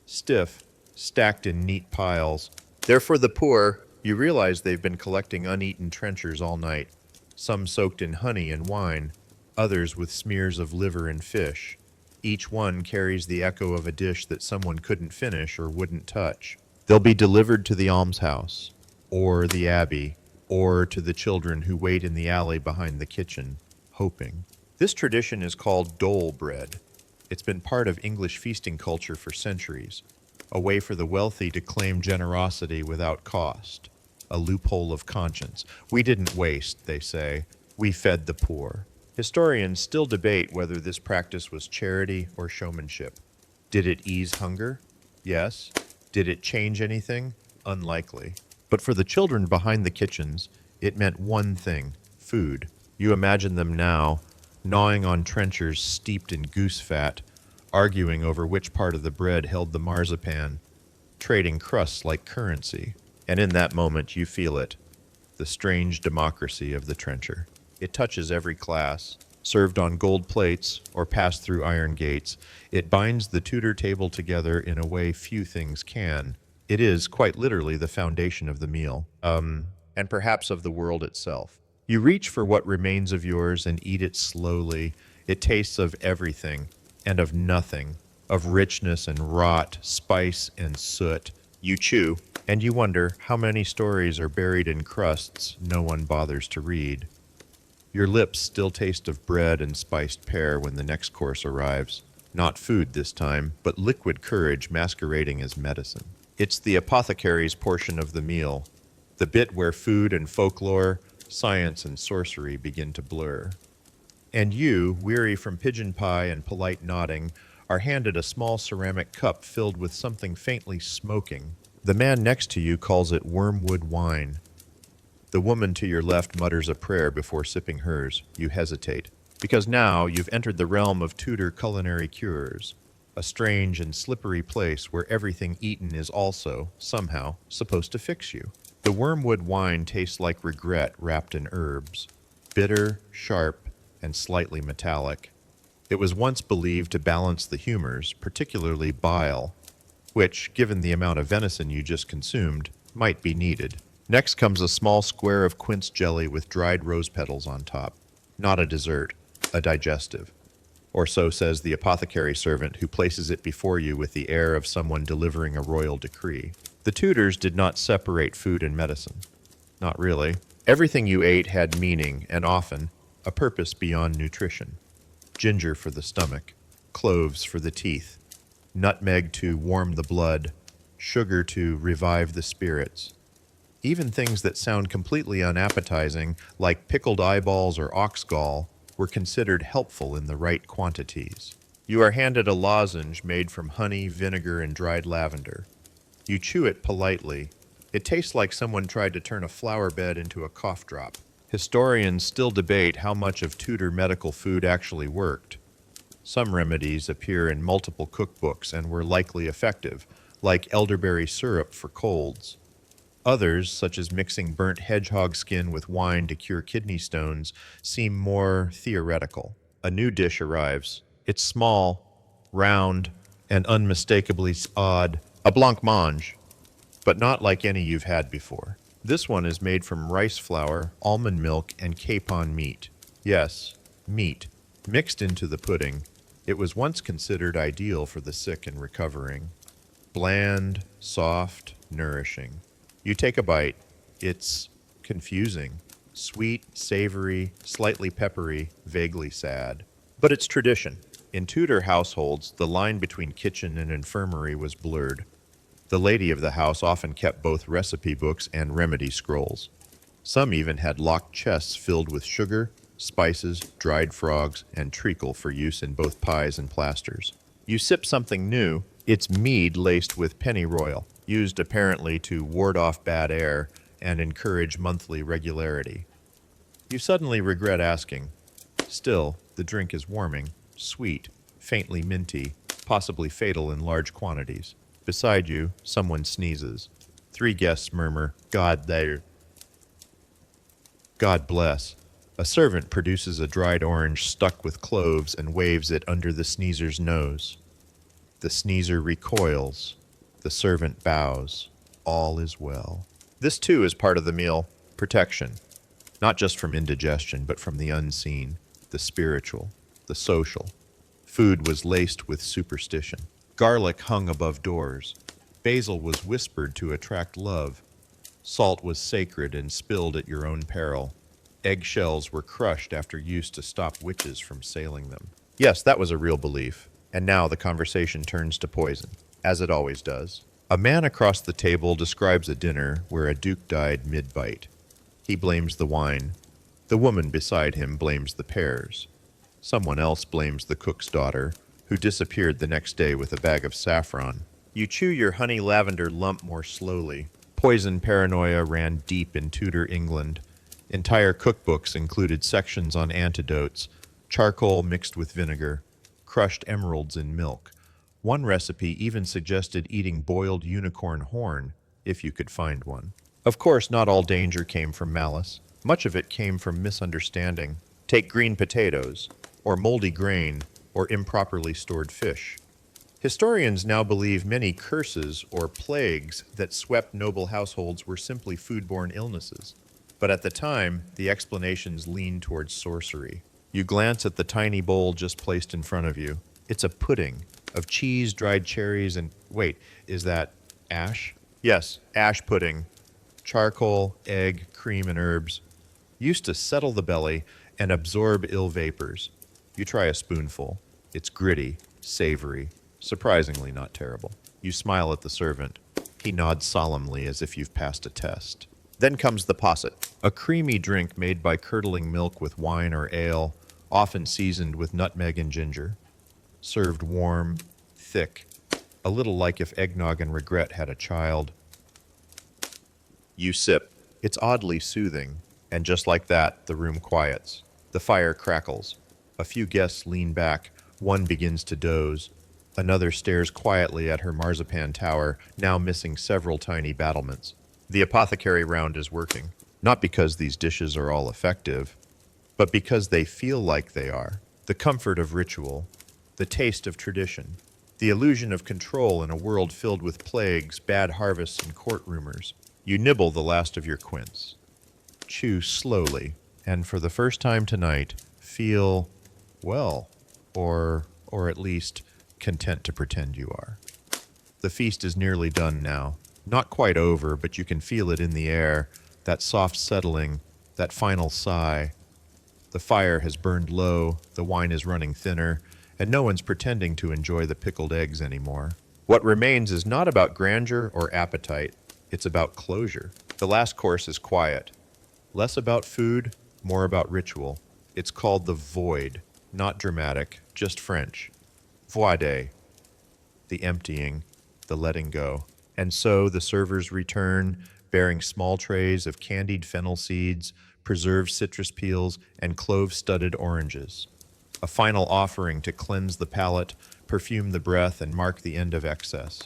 stiff, stacked in neat piles. They're for the poor. You realize they've been collecting uneaten trenchers all night, some soaked in honey and wine, others with smears of liver and fish. Each one carries the echo of a dish that someone couldn't finish or wouldn't touch. They'll be delivered to the almshouse, or the abbey, or to the children who wait in the alley behind the kitchen, hoping. This tradition is called dole bread. It's been part of English feasting culture for centuries, a way for the wealthy to claim generosity without cost, a loophole of conscience. We didn't waste, they say. We fed the poor. Historians still debate whether this practice was charity or showmanship. Did it ease hunger? Yes. Did it change anything? Unlikely. But for the children behind the kitchens, it meant one thing: food. You imagine them now, gnawing on trenchers steeped in goose fat, arguing over which part of the bread held the marzipan, trading crusts like currency. And in that moment you feel it, the strange democracy of the trencher. It touches every class, served on gold plates or passed through iron gates. It binds the Tudor table together in a way few things can. It is, quite literally, the foundation of the meal, and perhaps of the world itself. You reach for what remains of yours and eat it slowly. It tastes of everything and of nothing, of richness and rot, spice and soot. You chew, and you wonder how many stories are buried in crusts no one bothers to read. Your lips still taste of bread and spiced pear when the next course arrives. Not food this time, but liquid courage masquerading as medicine. It's the apothecary's portion of the meal, the bit where food and folklore, science and sorcery begin to blur. And you, weary from pigeon pie and polite nodding, are handed a small ceramic cup filled with something faintly smoking, The man next to you calls it wormwood wine. The woman to your left mutters a prayer before sipping hers. You hesitate, because now you've entered the realm of Tudor culinary cures, a strange and slippery place where everything eaten is also, somehow, supposed to fix you. The wormwood wine tastes like regret wrapped in herbs, bitter, sharp, and slightly metallic. It was once believed to balance the humors, particularly bile, which, given the amount of venison you just consumed, might be needed. Next comes a small square of quince jelly with dried rose petals on top. Not a dessert, a digestive. Or so says the apothecary servant who places it before you with the air of someone delivering a royal decree. The Tudors did not separate food and medicine. Not really. Everything you ate had meaning, and often, a purpose beyond nutrition. Ginger for the stomach, cloves for the teeth, nutmeg to warm the blood, sugar to revive the spirits. Even things that sound completely unappetizing, like pickled eyeballs or ox gall, were considered helpful in the right quantities. You are handed a lozenge made from honey, vinegar, and dried lavender. You chew it politely. It tastes like someone tried to turn a flower bed into a cough drop. Historians still debate how much of Tudor medical food actually worked. Some remedies appear in multiple cookbooks and were likely effective, like elderberry syrup for colds. Others, such as mixing burnt hedgehog skin with wine to cure kidney stones, seem more theoretical. A new dish arrives. It's small, round, and unmistakably odd. A blancmange, but not like any you've had before. This one is made from rice flour, almond milk, and capon meat. Yes, meat, mixed into the pudding. It was once considered ideal for the sick and recovering. Bland, soft, nourishing. You take a bite. It's confusing. Sweet, savory, slightly peppery, vaguely sad. But it's tradition. In Tudor households, the line between kitchen and infirmary was blurred. The lady of the house often kept both recipe books and remedy scrolls. Some even had locked chests filled with sugar, spices, dried frogs, and treacle for use in both pies and plasters. You sip something new. It's mead laced with pennyroyal, used apparently to ward off bad air and encourage monthly regularity. You suddenly regret asking. Still, the drink is warming, sweet, faintly minty, possibly fatal in large quantities. Beside you, someone sneezes. 3 guests murmur, God bless. A servant produces a dried orange stuck with cloves and waves it under the sneezer's nose. The sneezer recoils. The servant bows. All is well. This too is part of the meal, protection. Not just from indigestion, but from the unseen, the spiritual, the social. Food was laced with superstition. Garlic hung above doors. Basil was whispered to attract love. Salt was sacred and spilled at your own peril. Eggshells were crushed after use to stop witches from sailing them. Yes, that was a real belief. And now the conversation turns to poison, as it always does. A man across the table describes a dinner where a duke died mid-bite. He blames the wine. The woman beside him blames the pears. Someone else blames the cook's daughter, who disappeared the next day with a bag of saffron. You chew your honey lavender lump more slowly. Poison paranoia ran deep in Tudor England. Entire cookbooks included sections on antidotes, charcoal mixed with vinegar, crushed emeralds in milk. One recipe even suggested eating boiled unicorn horn, if you could find one. Of course, not all danger came from malice. Much of it came from misunderstanding. Take green potatoes, or moldy grain, or improperly stored fish. Historians now believe many curses or plagues that swept noble households were simply foodborne illnesses. But at the time, the explanations leaned towards sorcery. You glance at the tiny bowl just placed in front of you. It's a pudding of cheese, dried cherries, and wait, is that ash? Yes, ash pudding. Charcoal, egg, cream, and herbs. Used to settle the belly and absorb ill vapors. You try a spoonful. It's gritty, savory, surprisingly not terrible. You smile at the servant. He nods solemnly as if you've passed a test. Then comes the posset, a creamy drink made by curdling milk with wine or ale, often seasoned with nutmeg and ginger. Served warm, thick, a little like if eggnog and regret had a child. You sip. It's oddly soothing, and just like that, the room quiets. The fire crackles. A few guests lean back. One begins to doze. Another stares quietly at her marzipan tower, now missing several tiny battlements. The apothecary round is working, not because these dishes are all effective, but because they feel like they are. The comfort of ritual, the taste of tradition, the illusion of control in a world filled with plagues, bad harvests, and court rumors. You nibble the last of your quince. Chew slowly, and for the first time tonight, feel, well, or at least content to pretend you are. The feast is nearly done now. Not quite over, but you can feel it in the air, that soft settling, that final sigh. The fire has burned low, the wine is running thinner, and no one's pretending to enjoy the pickled eggs anymore. What remains is not about grandeur or appetite, it's about closure. The last course is quiet. Less about food, more about ritual. It's called the void, not dramatic, just French. Voide, the emptying, the letting go. And so the servers return, bearing small trays of candied fennel seeds, preserved citrus peels, and clove-studded oranges. A final offering to cleanse the palate, perfume the breath, and mark the end of excess.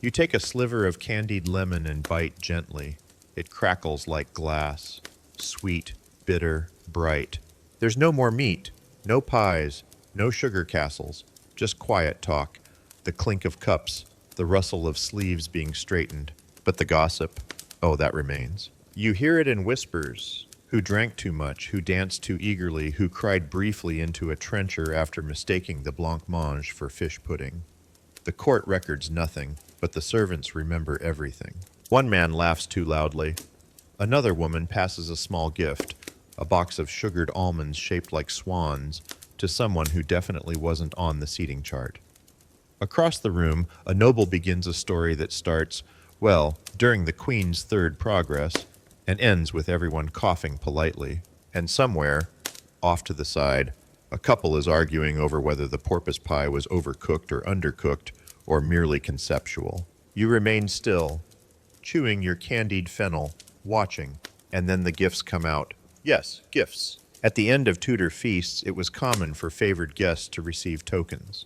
You take a sliver of candied lemon and bite gently. It crackles like glass, sweet, bitter, bright. There's no more meat, no pies, no sugar castles, just quiet talk, the clink of cups, the rustle of sleeves being straightened. But the gossip, oh, that remains. You hear it in whispers. Who drank too much, who danced too eagerly, who cried briefly into a trencher after mistaking the blancmange for fish pudding. The court records nothing, but the servants remember everything. One man laughs too loudly. Another woman passes a small gift, a box of sugared almonds shaped like swans, to someone who definitely wasn't on the seating chart. Across the room, a noble begins a story that starts, well, during the Queen's third progress, and ends with everyone coughing politely. And somewhere, off to the side, a couple is arguing over whether the porpoise pie was overcooked or undercooked, or merely conceptual. You remain still, chewing your candied fennel, watching, and then the gifts come out. Yes, gifts. At the end of Tudor feasts, it was common for favored guests to receive tokens.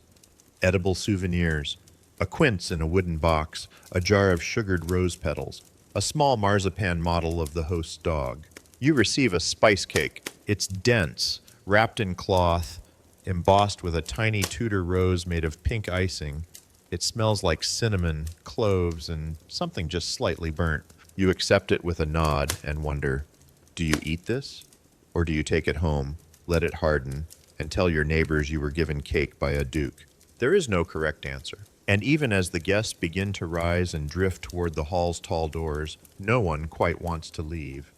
Edible souvenirs, a quince in a wooden box, a jar of sugared rose petals, a small marzipan model of the host's dog. You receive a spice cake. It's dense, wrapped in cloth, embossed with a tiny Tudor rose made of pink icing. It smells like cinnamon, cloves, and something just slightly burnt. You accept it with a nod and wonder, do you eat this? Or do you take it home, let it harden, and tell your neighbors you were given cake by a duke? There is no correct answer. And even as the guests begin to rise and drift toward the hall's tall doors, no one quite wants to leave.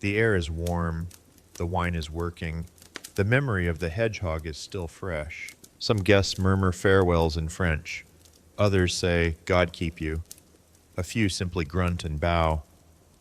The air is warm, the wine is working, the memory of the hedgehog is still fresh. Some guests murmur farewells in French. Others say, God keep you. A few simply grunt and bow.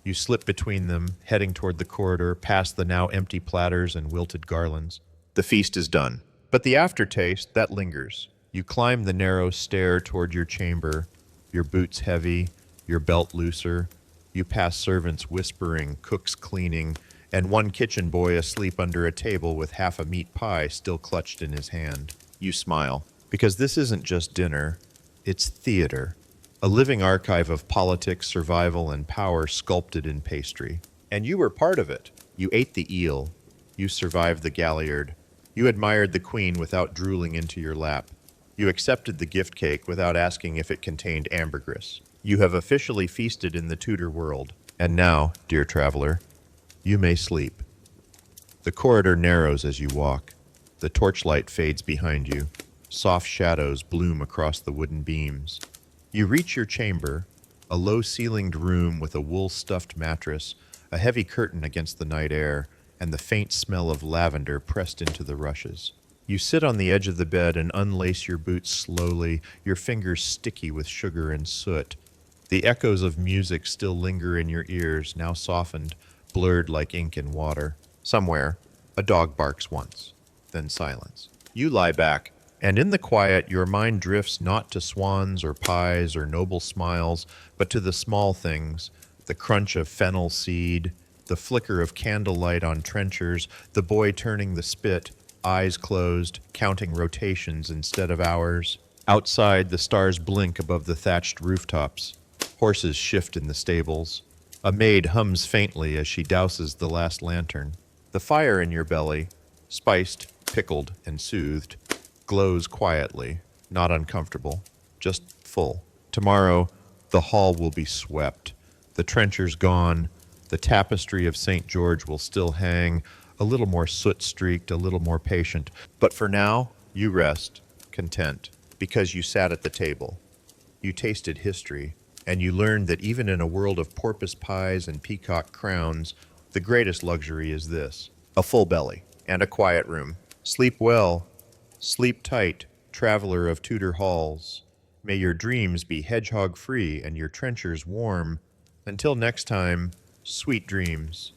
You slip between them, heading toward the corridor, past the now empty platters and wilted garlands. The feast is done, but the aftertaste, that lingers. You climb the narrow stair toward your chamber, your boots heavy, your belt looser. You pass servants whispering, cooks cleaning, and one kitchen boy asleep under a table with half a meat pie still clutched in his hand. You smile, because this isn't just dinner, it's theater, a living archive of politics, survival, and power sculpted in pastry. And you were part of it. You ate the eel. You survived the galliard. You admired the queen without drooling into your lap. You accepted the gift cake without asking if it contained ambergris. You have officially feasted in the Tudor world. And now, dear traveler, you may sleep. The corridor narrows as you walk. The torchlight fades behind you. Soft shadows bloom across the wooden beams. You reach your chamber, a low-ceilinged room with a wool-stuffed mattress, a heavy curtain against the night air, and the faint smell of lavender pressed into the rushes. You sit on the edge of the bed and unlace your boots slowly, your fingers sticky with sugar and soot. The echoes of music still linger in your ears, now softened, blurred like ink in water. Somewhere, a dog barks once, then silence. You lie back, and in the quiet, your mind drifts not to swans or pies or noble smiles, but to the small things, The crunch of fennel seed, the flicker of candlelight on trenchers, the boy turning the spit, eyes closed, counting rotations instead of hours. Outside, the stars blink above the thatched rooftops. Horses shift in the stables. A maid hums faintly as she douses the last lantern. The fire in your belly, spiced, pickled, and soothed, glows quietly, not uncomfortable, just full. Tomorrow, the hall will be swept. The trenchers gone. The tapestry of St. George will still hang, a little more soot-streaked, a little more patient. But for now, you rest, content, because you sat at the table. You tasted history, and you learned that even in a world of porpoise pies and peacock crowns, the greatest luxury is this: a full belly and a quiet room. Sleep well, sleep tight, traveler of Tudor halls. May your dreams be hedgehog-free and your trenchers warm. Until next time, sweet dreams.